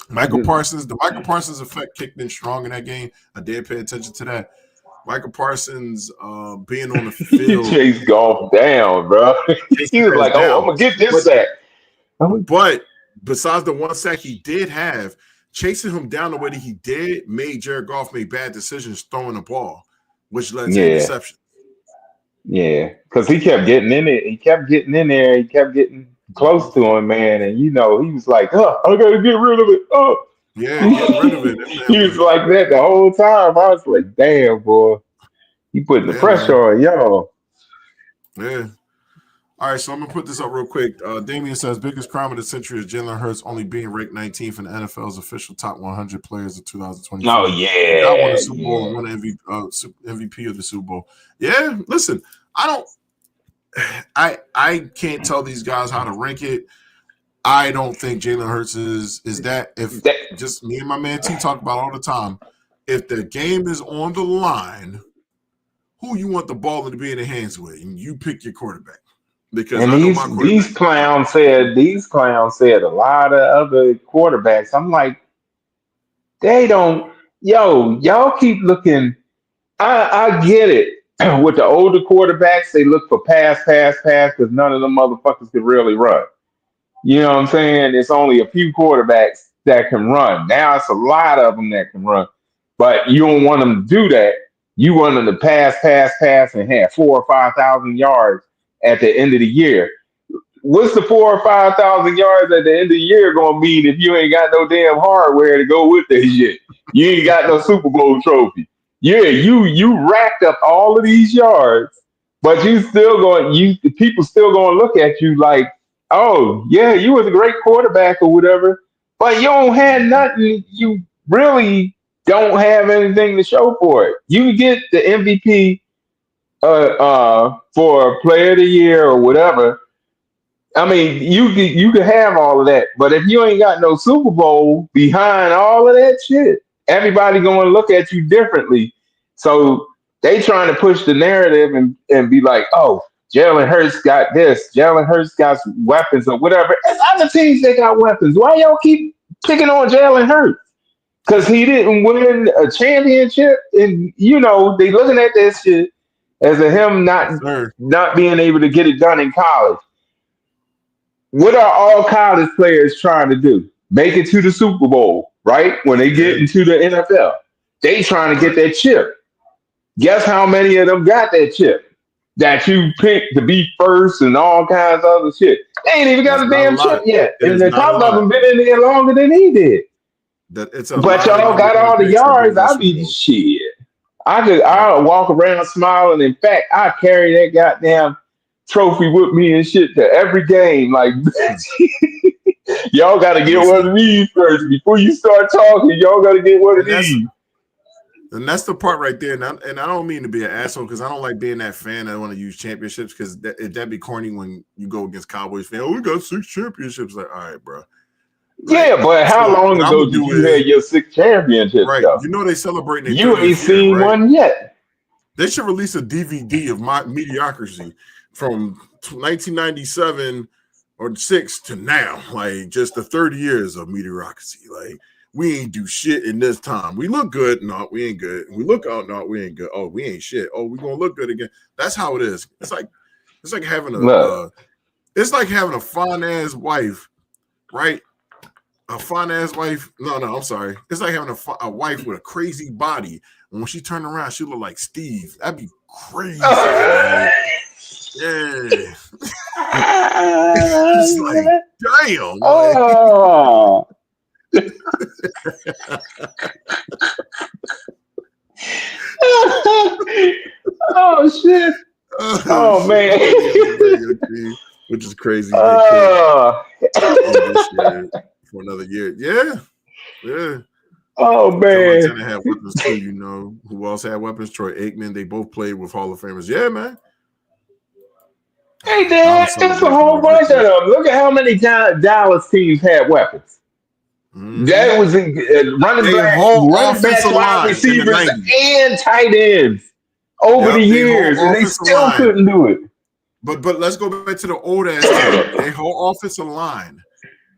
the Michael Parsons effect kicked in strong in that game. I did pay attention to that. Michael Parsons being on the field. He chased Goff down, bro. He was like, I'm going to get this sack. But besides the 1 sack he did have, chasing him down the way that he did made Jared Goff make bad decisions throwing the ball, which led to interception. Yeah, because he kept getting in it. He kept getting in there. He kept getting close to him, man. And, he was like, I got to get rid of it. Yeah, getting rid of it. He was like that the whole time. I was like, damn, boy. He putting the pressure on y'all. Yeah. All right, so I'm going to put this up real quick. Damien says, biggest crime of the century is Jalen Hurts only being ranked 19th in the NFL's official top 100 players of 2024. Oh, yeah. I won the Super Bowl and won MVP of the Super Bowl. Yeah, listen, I can't tell these guys how to rank it. I don't think Jalen Hurts is that. If just me and my man T talk about all the time, if the game is on the line, who you want the ball to be in the hands with, and you pick your quarterback. Because these clowns said a lot of other quarterbacks. I'm like, they don't. Y'all keep looking. I get it. With the older quarterbacks, they look for pass because none of them motherfuckers could really run. You know what I'm saying? It's only a few quarterbacks that can run. Now it's a lot of them that can run, but you don't want them to do that. You want them to pass, and have 4,000 or 5,000 yards at the end of the year. What's the 4,000 or 5,000 yards at the end of the year going to mean if you ain't got no damn hardware to go with that shit? You ain't got no Super Bowl trophy. Yeah, you racked up all of these yards, but people still going to look at you like, oh yeah, you was a great quarterback or whatever, but you don't have nothing. You really don't have anything to show for it. You can get the MVP for Player of the Year or whatever. I mean, you can have all of that, but if you ain't got no Super Bowl behind all of that shit, everybody going to look at you differently. So they trying to push the narrative and be like, oh, Jalen Hurts got this. Jalen Hurts got weapons or whatever. And other teams, they got weapons. Why y'all keep picking on Jalen Hurts? Because he didn't win a championship. And, they looking at this shit as a him not being able to get it done in college. What are all college players trying to do? Make it to the Super Bowl, right? When they get into the NFL. They trying to get that chip. Guess how many of them got that chip? that you picked to be first and all kinds of other shit. They ain't even got That's a not a damn chip lot. yet. It And is a not a couple of lot. them been in there longer than he did. That it's a But lot of y'all number got one all the picks that yards. didn't win I Super be Bowls. shit. Yep. I'll walk around smiling. In fact, I carry that goddamn trophy with me and shit to every game. Like, y'all got to get one Listen, of these first before you start talking. Y'all got to get one of and that's these. and that's the part right there. And I don't mean to be an asshole because I don't like being that fan that want to use championships because that'd be corny when you go against Cowboys fan. Oh, we got 6 championships. Like, all right, bro. Right. Yeah, but how So long what I'm ago gonna did do you is have your 6th championship right. though? You know they celebrating their You ain't 30th year, seen right? one yet. They should release a DVD of my mediocrity from 1997 or 6 to now, like just the 30 years of mediocrity. Like we ain't do shit in this time. We look good, no, we ain't good. We look out, no, we ain't good. Oh, we ain't shit. Oh, we gonna look good again. That's how it is. It's like having Look, it's like having a fine ass wife, right? A fine ass wife. No, I'm sorry. It's like having a wife with a crazy body. And when she turned around, she looked like Steve. That'd be crazy. Like, yeah. It's like, damn. Like, oh, oh shit. Oh shit, man. which is crazy. They can't Oh, end this year for another year. Yeah. oh Joe man. Montana had weapons too, you know. Who else had weapons? Troy Aikman. They both played with Hall of Famers. Yeah, man. Hey Now Dad, to it's a celebrate whole more bunch of victories. them. Look at how many times Dallas teams had weapons. Mm-hmm. That was Their whole running backs, offensive wide line in the receivers, 90s. and tight ends over the Yep, their whole years, and they offensive still line. couldn't do it. But let's go back to the old ass team. Their whole offensive line.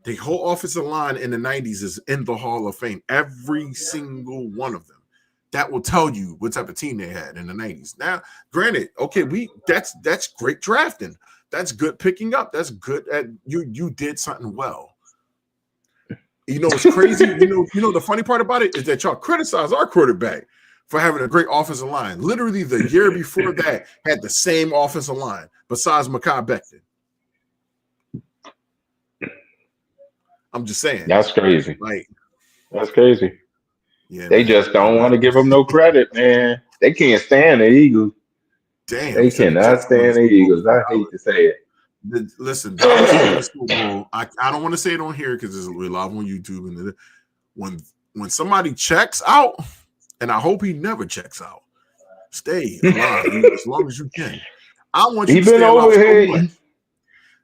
The whole offensive line in the 90s is in the Hall of Fame. Every single one of them. That will tell you what type of team they had in the 90s. Now, granted, okay, that's great drafting. That's good picking up. That's good at you did something well. You know what's crazy? You know the funny part about it is that y'all criticize our quarterback for having a great offensive line. Literally the year before that had the same offensive line besides Mekhi Becton. I'm just saying. That's crazy. Like, That's crazy. yeah, They man. just don't want to give them no credit, man. They can't stand the Eagles. Damn, They you said the cannot Jets won the stand the Super Bowl Eagles. before I hate Dallas. to say it. Listen, Dallas won the Super Bowl. I don't want to say it on here because we're live on YouTube. And when somebody checks out, and I hope he never checks out, stay alive as long as you can. I want you He to been stay alive over so here. much.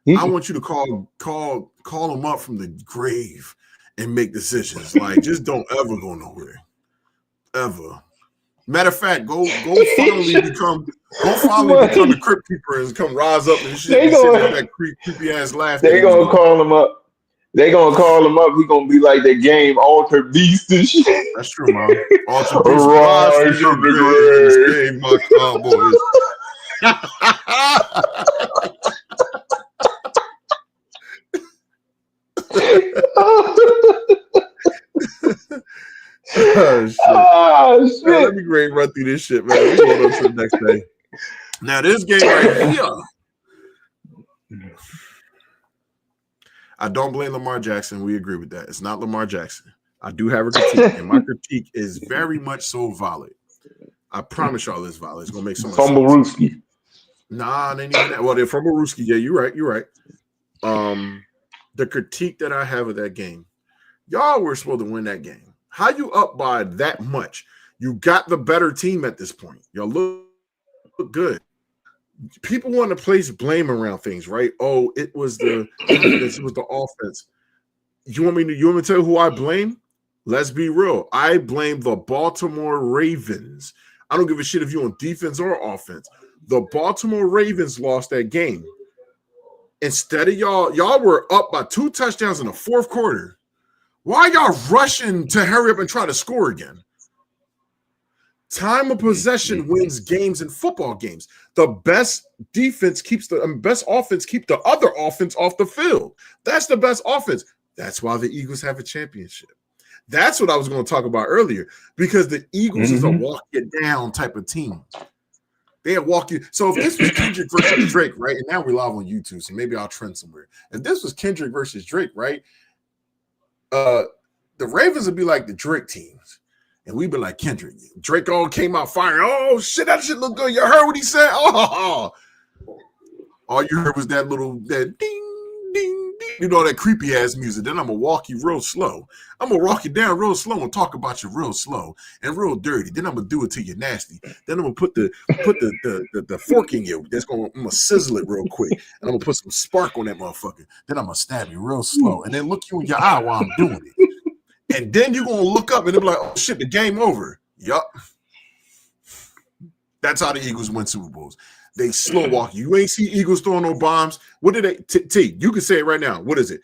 He, I want you to call him up from the grave and make decisions. Like, just don't ever go nowhere. Ever. Matter of fact, go finally become the crypt keeper and come rise up and shit. they Be sitting with gonna that creepy ass laugh that they he was gonna doing. call him up. They gonna call him up. He gonna be like that game Alter Beast and shit. That's true, man. Ultra Beast rise from Rise your from grave and the save my Cowboys. Oh shit. Oh Man, shit. let me run through this shit, man. We going on to the next day. Now, this game right here. I don't blame Lamar Jackson. We agree with that. It's not Lamar Jackson. I do have a critique, and my critique is very much so valid. I promise y'all it's valid. It's gonna make so much Fumble sense. Rooski. Nah, they ain't even that. Well, they're from Maruski. Yeah, you're right. The critique that I have of that game, y'all were supposed to win that game. How you up by that much? You got the better team at this point. Y'all look good. People want to place blame around things, right? Oh, it was the defense, it was the offense. You want me to tell you who I blame? Let's be real. I blame the Baltimore Ravens. I don't give a shit if you're on defense or offense. The Baltimore Ravens lost that game. Instead of y'all were up by 2 touchdowns in the fourth quarter. Why y'all rushing to hurry up and try to score again? Time of possession wins games in football games. The best defense keeps best offense keep the other offense off the field. That's the best offense. That's why the Eagles have a championship. That's what I was going to talk about earlier, because the Eagles is a walk it down type of team. They'll walk you. So if this was Kendrick versus Drake, right? And now we're live on YouTube, so maybe I'll trend somewhere. If this was Kendrick versus Drake, right? The Ravens would be like the Drake teams. And we'd be like, Kendrick. Drake all came out firing. Oh, shit, that shit look good. You heard what he said? Oh. All you heard was that ding, ding, ding. You know, that creepy ass music. Then I'm going to walk you real slow. I'm going to walk you down real slow and talk about you real slow and real dirty. Then I'm going to do it till you're nasty. Then I'm going to put the fork in you. I'm going to sizzle it real quick. And I'm going to put some spark on that motherfucker. Then I'm going to stab you real slow. And then look you in your eye while I'm doing it. And then you're going to look up and they'll be like, oh, shit, the game over. Yup. That's how the Eagles win Super Bowls. They slow walk. You ain't see Eagles throwing no bombs. What did they? T, you can say it right now. What is it?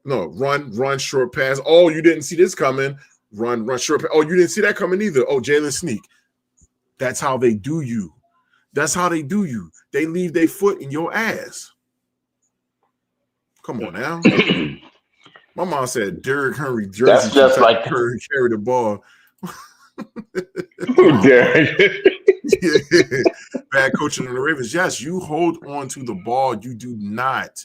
Run, short pass. Oh, you didn't see this coming. Run, short pass. Oh, you didn't see that coming either. Oh, Jalen sneak. That's how they do you. That's how they do you. They leave their foot in your ass. Come on now. My mom said Derrick Henry jersey. That's just like carry the ball. Derrick. Yeah. Bad coaching in the Ravens. Yes, you hold on to the ball. You do not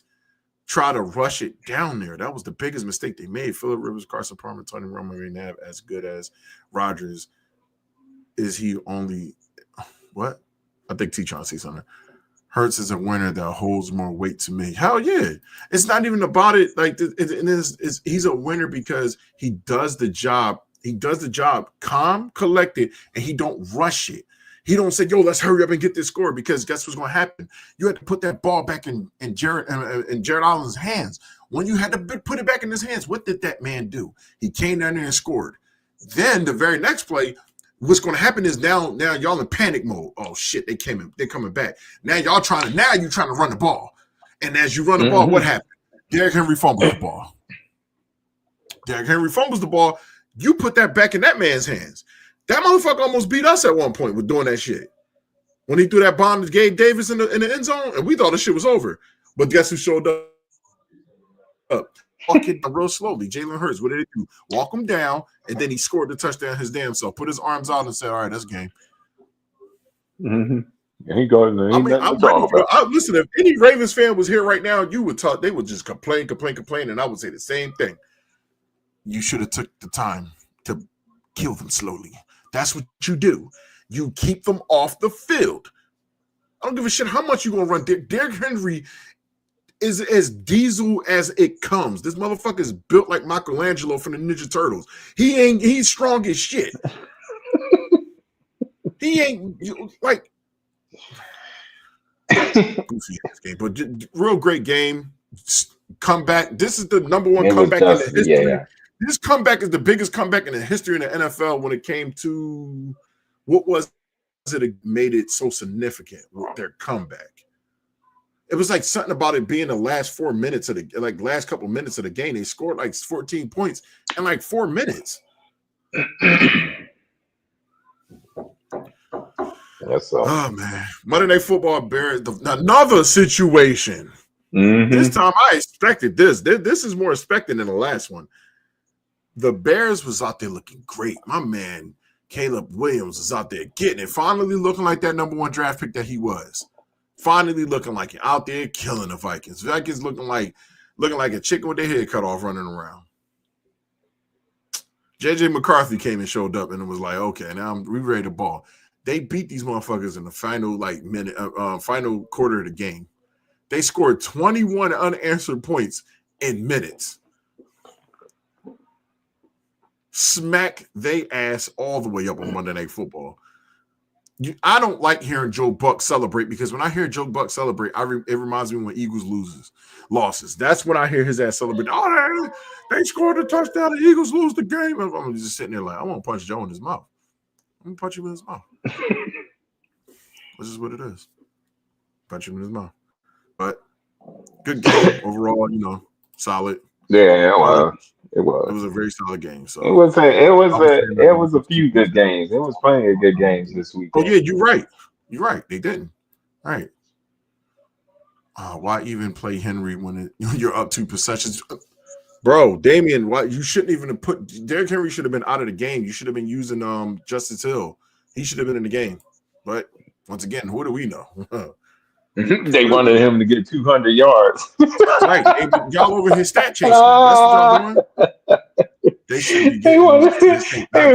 try to rush it down there. That was the biggest mistake they made. Phillip Rivers, Carson Palmer, Tony Romo may not have as good as Rodgers. Is he only what? I think T trying to say something. Hurts is a winner that holds more weight to me. Hell yeah. It's not even about it. Like he's a winner because he does the job. He does the job calm, collected, and he don't rush it. He don't say, yo, let's hurry up and get this score because guess what's going to happen? You had to put that ball back in Jared Allen's hands. When you had to put it back in his hands, what did that man do? He came down there and scored. Then the very next play, what's going to happen is now y'all in panic mode. Oh shit, they're coming back. Now you're trying to run the ball. And as you run the ball, what happened? Derrick Henry fumbles the ball. Derrick Henry fumbles the ball. You put that back in that man's hands. That motherfucker almost beat us at one point with doing that shit. When he threw that bomb to Gabe Davis in the end zone, and we thought the shit was over. But guess who showed up? Walk it real slowly. Jalen Hurts, what did he do? Walk him down, and then he scored the touchdown his damn self. Put his arms out and said, all right, that's game. Mm-hmm. And he goes, listen, if any Ravens fan was here right now, you would talk, they would just complain, and I would say the same thing. You should have took the time to kill them slowly. That's what you do. You keep them off the field. I don't give a shit how much you're going to run. Derrick Henry is as diesel as it comes. This motherfucker is built like Michelangelo from the Ninja Turtles. He's strong as shit. He ain't like goofy ass game, but real great game. Comeback. This is the number one comeback in the history. Yeah. This comeback is the biggest comeback in the history of the NFL when it came to what was it that made it so significant with their comeback. It was like something about it being the last 4 minutes of the last couple minutes of the game. They scored like 14 points in like 4 minutes. Oh man, Monday Night Football Bears, another situation. Mm-hmm. This time I expected this. This is more expected than the last one. The Bears was out there looking great. My man Caleb Williams was out there getting it, finally looking like that number one draft pick that he was. Finally looking like it, out there killing the Vikings. Vikings looking like a chicken with their head cut off running around. JJ McCarthy came and showed up and it was like, okay, now we ready to ball. They beat these motherfuckers in the final final quarter of the game. They scored 21 unanswered points in minutes. Smack they ass all the way up on Monday Night Football. I don't like hearing Joe Buck celebrate because when I hear Joe Buck celebrate, it reminds me when Eagles losses. That's when I hear his ass celebrate. Oh, they scored a touchdown. The Eagles lose the game. I'm just sitting there like, I want to punch Joe in his mouth. I'm going to punch him in his mouth. This is what it is. Punch him in his mouth. But good game overall, solid. Yeah, it was. It was a very solid game. So it was a few good games. It was plenty of good games this week. Oh yeah, you're right. You're right. They didn't. All right. Why even play Henry when you're up 2 possessions? Bro, Damian, why you shouldn't even have put Derrick Henry should have been out of the game. You should have been using Justice Hill. He should have been in the game. But Once again, who do we know? They wanted him to get 200 yards. Right. Y'all over here stat chasing. That's what y'all doing. They should be getting He was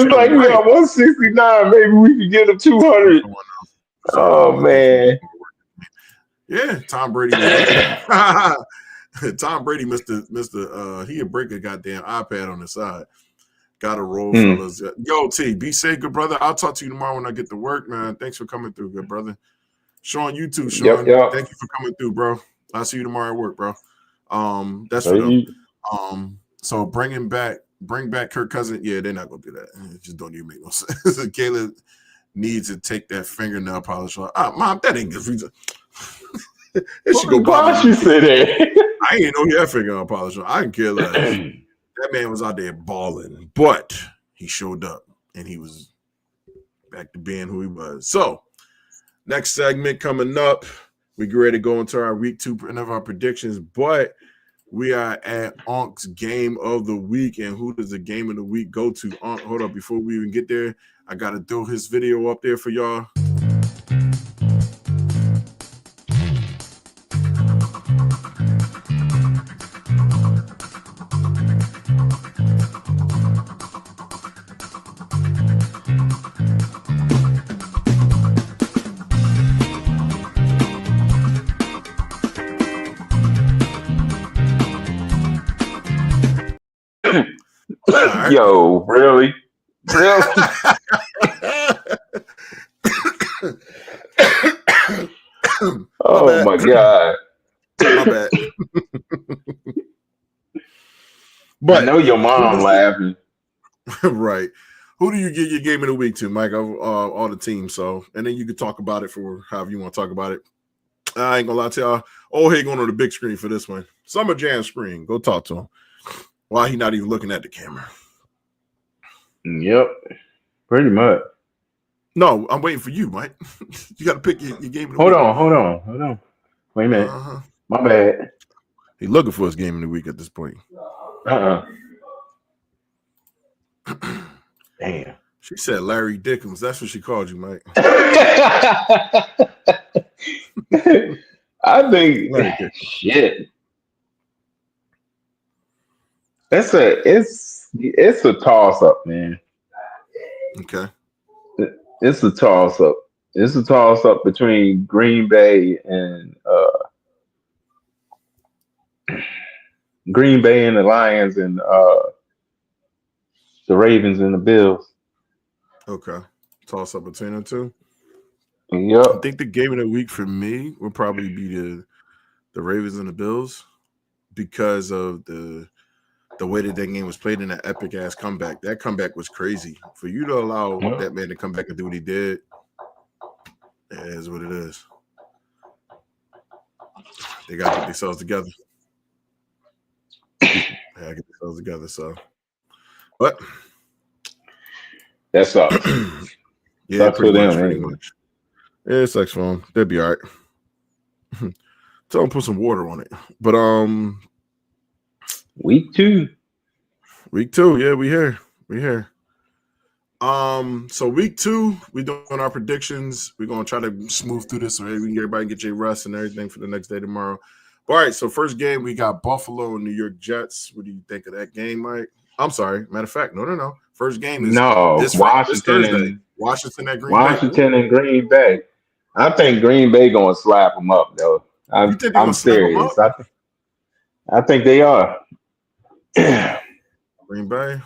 like, we got 169. Maybe we can get him 200. Oh, man. Yeah, Tom Brady. Tom Brady, Mr. He'd break a goddamn iPad on the side. Got to roll, fellas. Yo, T, be safe, good brother. I'll talk to you tomorrow when I get to work, man. Thanks for coming through, good brother. Sean, you too, Sean. Yep. Thank you for coming through, bro. I'll see you tomorrow at work, bro. That's for them. So bring back Kirk Cousins. Yeah, they're not gonna do that. It just don't even make no sense. Caleb needs to take that fingernail polish off. Mom, that ain't good for you. Why she say that? I ain't know he had fingernail polish on. I didn't care less. That man was out there balling, but he showed up and he was back to being who he was. So, next segment coming up, we get ready to go into our week 2 of our predictions, but we are at Unk's game of the week. And who does the game of the week go to? Unk, hold up. Before we even get there, I got to throw his video up there for y'all. Right. Yo, really? Oh my God. My bad. But I know your mom laughing. Right. Who do you give your game of the week to, Mike, of all the teams? So, and then you can talk about it for however you want to talk about it. I ain't gonna lie to y'all. Oh, hey, going on the big screen for this one. Summer Jam screen. Go talk to him. Why he not even looking at the camera? Yep, pretty much. No, I'm waiting for you, Mike. You got to pick your game of the week. Hold on. Wait a minute. My bad. He looking for his game of the week at this point. Damn. She said Larry Dickens. That's what she called you, Mike. I think shit. It's a toss up, man. Okay. It's a toss up. It's a toss up between Green Bay and the Lions and the Ravens and the Bills. Okay. Toss up between the two. Yep. I think the game of the week for me would probably be the Ravens and the Bills because of the way that game was played in that epic ass comeback. That comeback was crazy. For you to allow that man to come back and do what he did, it is what it is. They got to get themselves together. So, but that sucks. Yeah, sucks pretty much. Yeah, it sucks for them. They'll be all right. Tell them put some water on it. But week 2. Yeah, we here. So week 2, we doing our predictions. We're gonna try to smooth through this so everybody get your rest and everything for the next day tomorrow. All right, so first game we got Buffalo and New York Jets. What do you think of that game, Mike? I'm sorry. Matter of fact, no. First game is Washington at Green Bay. Washington and Green Bay. I think Green Bay gonna slap them up though. I'm serious. I think they are. Green Bay.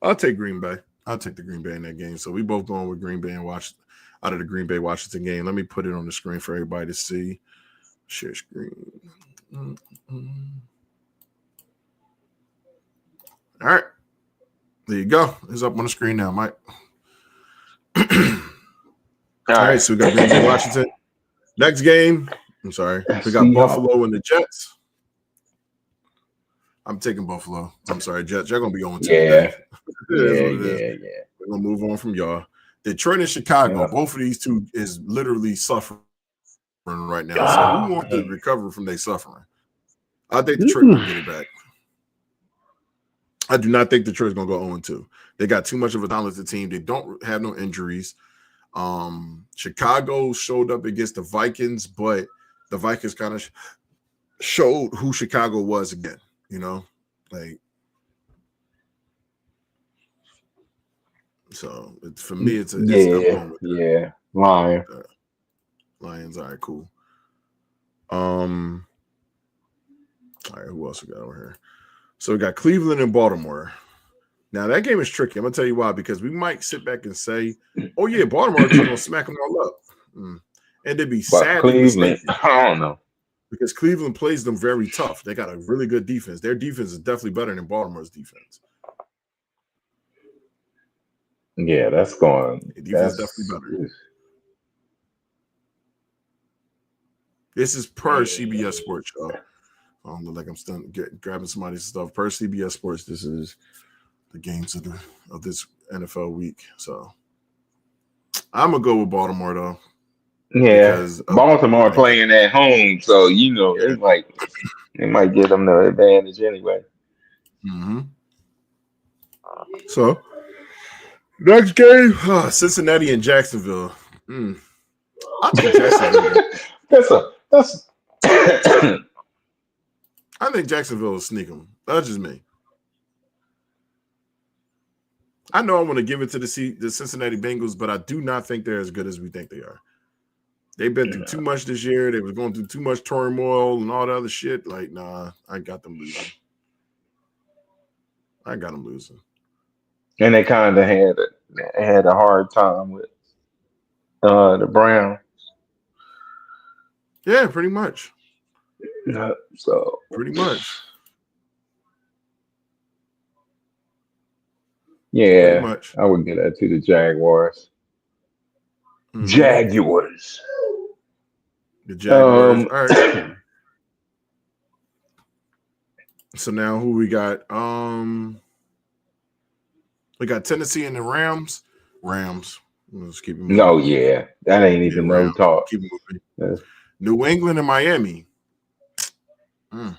I'll take Green Bay. I'll take the Green Bay in that game. So we both going with Green Bay and Washington out of the Green Bay Washington game. Let me put it on the screen for everybody to see. Share screen. All right. There you go. It's up on the screen now, Mike. All right. So we got Green Bay Washington. Next game. I'm sorry. We got Buffalo and the Jets. I'm taking Buffalo. I'm sorry, Jets. You're gonna be on 2 today. Yeah. We're gonna move on from y'all. Detroit and Chicago. Both of these two is literally suffering right now. So who wants to recover from their suffering? I think Detroit will get it back. I do not think Detroit's going to go 0-2. They got too much of a talented team. They don't have no injuries. Chicago showed up against the Vikings, but the Vikings kind of showed who Chicago was again. You know, like so. For me, I'm going with that. Lions. Lions. All right, cool. All right, who else we got over here? So we got Cleveland and Baltimore. Now that game is tricky. I'm gonna tell you why, because we might sit back and say, "Oh yeah, Baltimore is gonna smack them all up," and they'd be sad. Cleveland, I don't know, because Cleveland plays them very tough. They got a really good defense. Their defense is definitely better than Baltimore's defense. Yeah, that's going. Defense is definitely better. This is per CBS Sports, y'all. I don't look like I'm still grabbing somebody's stuff. Per CBS Sports, this is the games of this NFL week. So I'm gonna go with Baltimore though. Yeah, Baltimore playing at home, so it might give them the advantage anyway. Mm-hmm. So next game, Cincinnati and Jacksonville. I think Jacksonville. That's. I think Jacksonville will sneak them. That's just me. I know I want to give it to the Cincinnati Bengals, but I do not think they're as good as we think they are. They've been through too much this year. They were going through too much turmoil and all the other shit. Like, nah, I got them losing. And they kind of had a hard time with the Browns. Yeah, pretty much. So pretty much. Yeah, pretty much. I would get that to the Jaguars. Mm-hmm. Jaguars. The Jaguars. All right. So now who we got? We got Tennessee and the Rams. Let's keep it moving. No, yeah. That ain't even no talk. Keep it moving. New England and Miami. I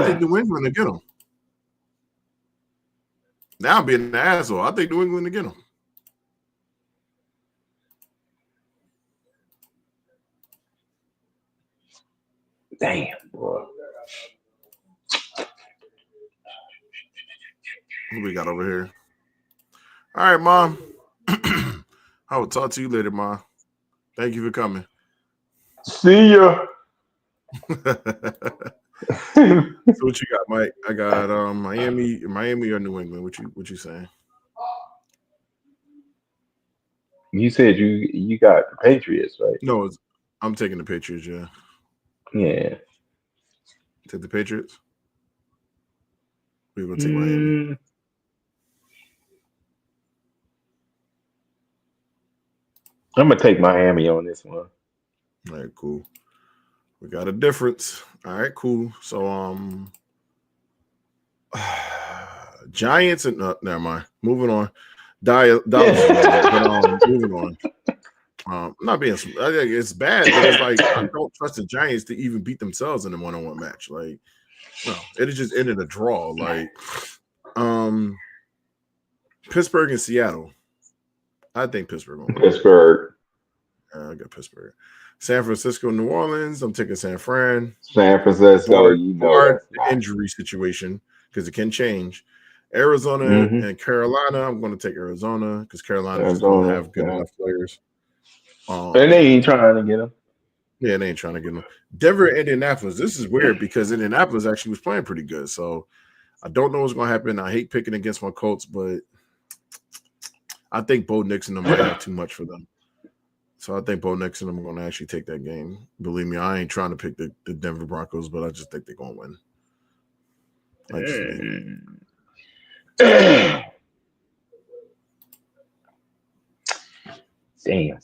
think New England will get them. Now I'm being an asshole. I think New England will get them. Damn, boy. What we got over here? All right, Mom. I will talk to you later, Mom. Thank you for coming. See ya. So what you got, Mike? I got Miami or New England. What you saying? You said you got the Patriots, right? No, I'm taking the Patriots. Yeah. Yeah. Take the Patriots. We're gonna take Miami. I'm gonna take Miami on this one. All right, cool. We got a difference. All right, cool. So Giants and never mind. Moving on. Moving on. Not being. I think it's bad, but it's like I don't trust the Giants to even beat themselves in a one-on-one match. Like, no, it just ended a draw. Like, Pittsburgh and Seattle. I think Pittsburgh. Pittsburgh. I got Pittsburgh. San Francisco, New Orleans. I'm taking San Fran. San Francisco, injury situation because it can change. Arizona and Carolina. I'm going to take Arizona because Carolina is going to have good enough players. And they ain't trying to get them. Yeah, they ain't trying to get them. Denver, Indianapolis. This is weird because Indianapolis actually was playing pretty good. So I don't know what's going to happen. I hate picking against my Colts, but I think Bo Nix and them might have too much for them. So I think Bo Nix and them are going to actually take that game. Believe me, I ain't trying to pick the Denver Broncos, but I just think they're going to win. Damn.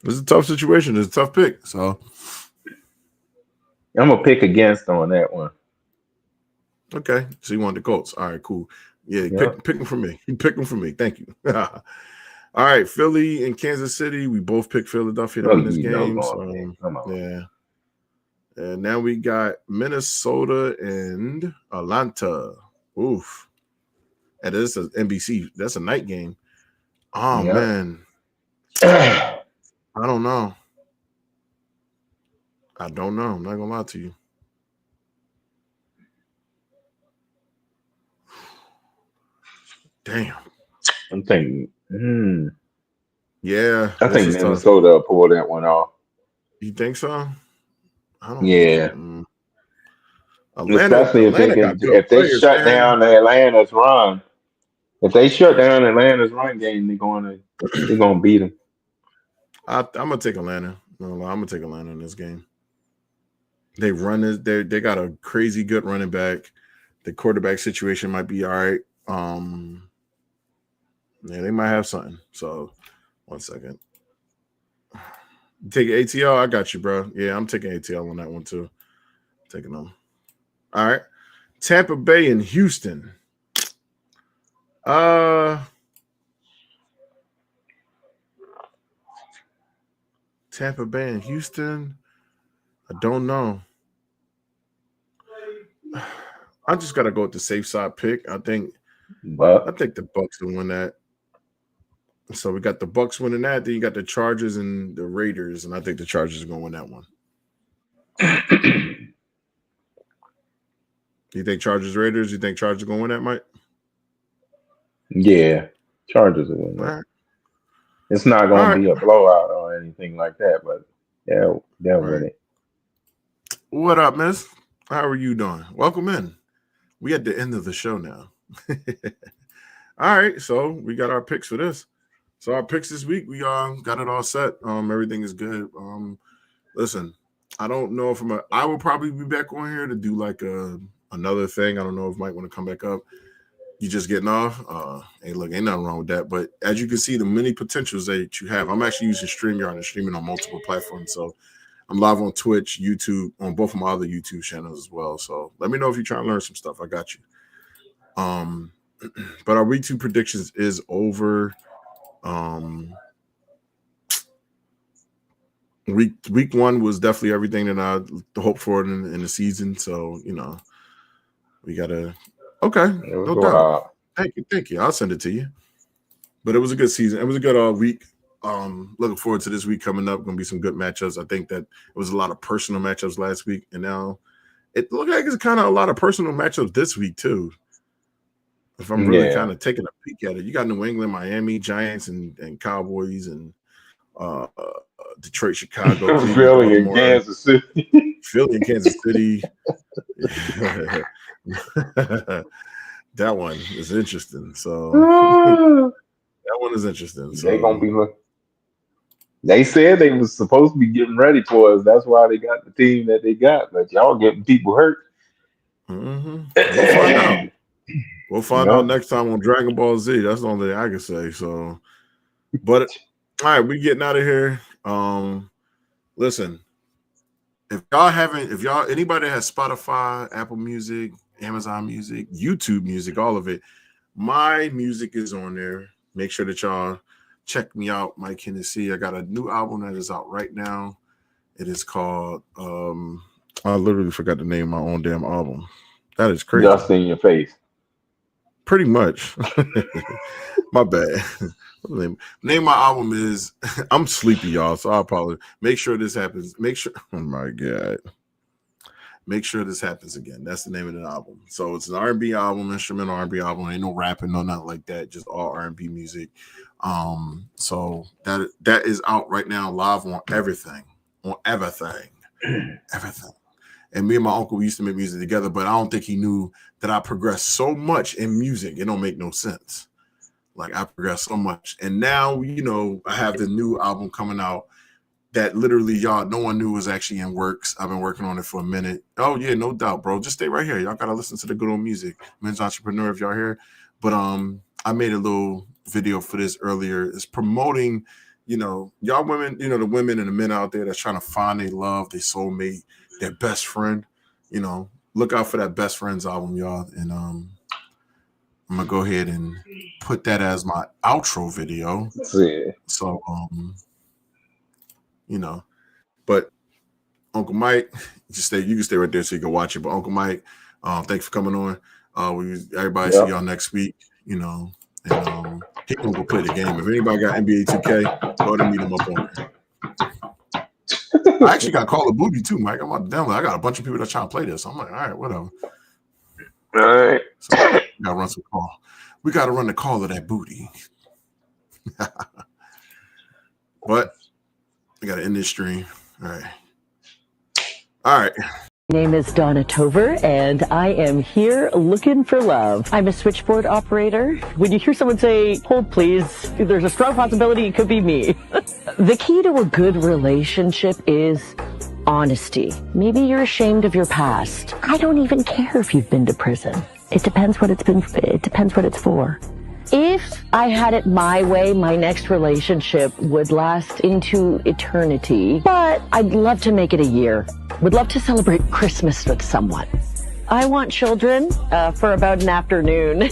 It's a tough situation. It's a tough pick. So I'm going to pick against on that one. Okay. So you want the Colts. All right, cool. Yeah, pick them for me. You pick them for me. Thank you. All right, Philly and Kansas City. We both picked Philadelphia to win this game. So, And now we got Minnesota and Atlanta. Oof. And this is NBC. That's a night game. Oh, Yep. man. I don't know. I'm not going to lie to you. Damn. I'm thinking. Yeah. I think Minnesota will pull that one off. You think so? I don't Yeah. know. Especially if they shut down Atlanta's run. If they shut down Atlanta's run game, they're gonna beat them. I'm gonna take Atlanta. No, I'm gonna take Atlanta in this game. They run this. They got a crazy good running back. The quarterback situation might be all right. Yeah, they might have something. So, 1 second. Take ATL. I got you, bro. Yeah, I'm taking ATL on that one too. Taking them. All right. Tampa Bay and Houston. Tampa Bay and Houston. I don't know. I just gotta go with the safe side pick. I think the Bucks will win that. So we got the Bucks winning that. Then you got the Chargers and the Raiders, and I think the Chargers are gonna win that one. You think Chargers Raiders? You think Chargers gonna win that, Mike? Yeah, Chargers will win that. Right. It's not gonna be a blowout or anything like that, but they'll win it. What up, miss? How are you doing? Welcome in. We at the end of the show now. All right, so we got our picks for this. So our picks this week, we got it all set. Everything is good. Listen, I don't know if I will probably be back on here to do like another thing. I don't know if Mike want to come back up. You just getting off? Hey, look, ain't nothing wrong with that. But as you can see, the many potentials that you have. I'm actually using StreamYard and streaming on multiple platforms. So I'm live on Twitch, YouTube, on both of my other YouTube channels as well. So let me know if you're trying to learn some stuff. I got you. But our week 2 predictions is over. Week 1 was definitely everything that I hoped for in the season. So, we gotta no doubt. Thank you. I'll send it to you. But it was a good season. It was a good week. Looking forward to this week coming up. Gonna be some good matchups. I think that it was a lot of personal matchups last week, and now it looked like it's kind of a lot of personal matchups this week too. If I'm really kind of taking a peek at it, you got New England, Miami, Giants, and Cowboys, and Detroit, Chicago, Philly, and Kansas City. Philly and Kansas City. That one is interesting. So that one is interesting. So they're gonna be. They said they was supposed to be getting ready for us. That's why they got the team that they got. But y'all getting people hurt. Mm-hmm. We'll find out. We'll find out next time on Dragon Ball Z. That's the only thing I can say. So, but all right, we getting out of here. Listen, if anybody has Spotify, Apple Music, Amazon Music, YouTube Music, all of it, my music is on there. Make sure that y'all check me out, Mike Hennessy. I got a new album that is out right now. It is called I literally forgot the name of my own damn album. That is crazy. Dust in your face. Pretty much. My bad. Name my album is I'm sleepy, y'all, so I apologize. Make sure this happens. Oh my God. Make sure this happens again. That's the name of the album. So it's an R&B album, instrumental R&B album. Ain't no rapping, no nothing like that. Just all R&B music. So that is out right now, live on everything. Everything. And me and my uncle, we used to make music together, but I don't think he knew that I progressed so much in music. It don't make no sense. Like I progressed so much. And now, I have the new album coming out that literally no one knew was actually in works. I've been working on it for a minute. Oh yeah, no doubt, bro. Just stay right here. Y'all gotta listen to the good old music. Men's Entrepreneur if y'all here. But I made a little video for this earlier. It's promoting, y'all women, the women and the men out there that's trying to find their love, their soulmate, their best friend. Look out for that Best Friends album, y'all. And I'm gonna go ahead and put that as my outro video. Yeah. So but Uncle Mike, you can stay right there so you can watch it. But Uncle Mike, thanks for coming on. Everybody see y'all next week. You know, and he gonna go play the game. If anybody got NBA 2K, go ahead and meet him up on there. I actually got Call of Duty too, Mike. I'm about to download. I got a bunch of people that's trying to play this. I'm like, all right, whatever. All right. So we gotta run some call. We gotta run the call of that booty. But I gotta end this stream. All right. My name is Donna Tover, and I am here looking for love. I'm a switchboard operator. When you hear someone say, hold please, there's a strong possibility it could be me. The key to a good relationship is honesty. Maybe you're ashamed of your past. I don't even care if you've been to prison. It depends what it's for. If I had it my way, my next relationship would last into eternity, but I'd love to make it a year. Would love to celebrate Christmas with someone. I want children for about an afternoon.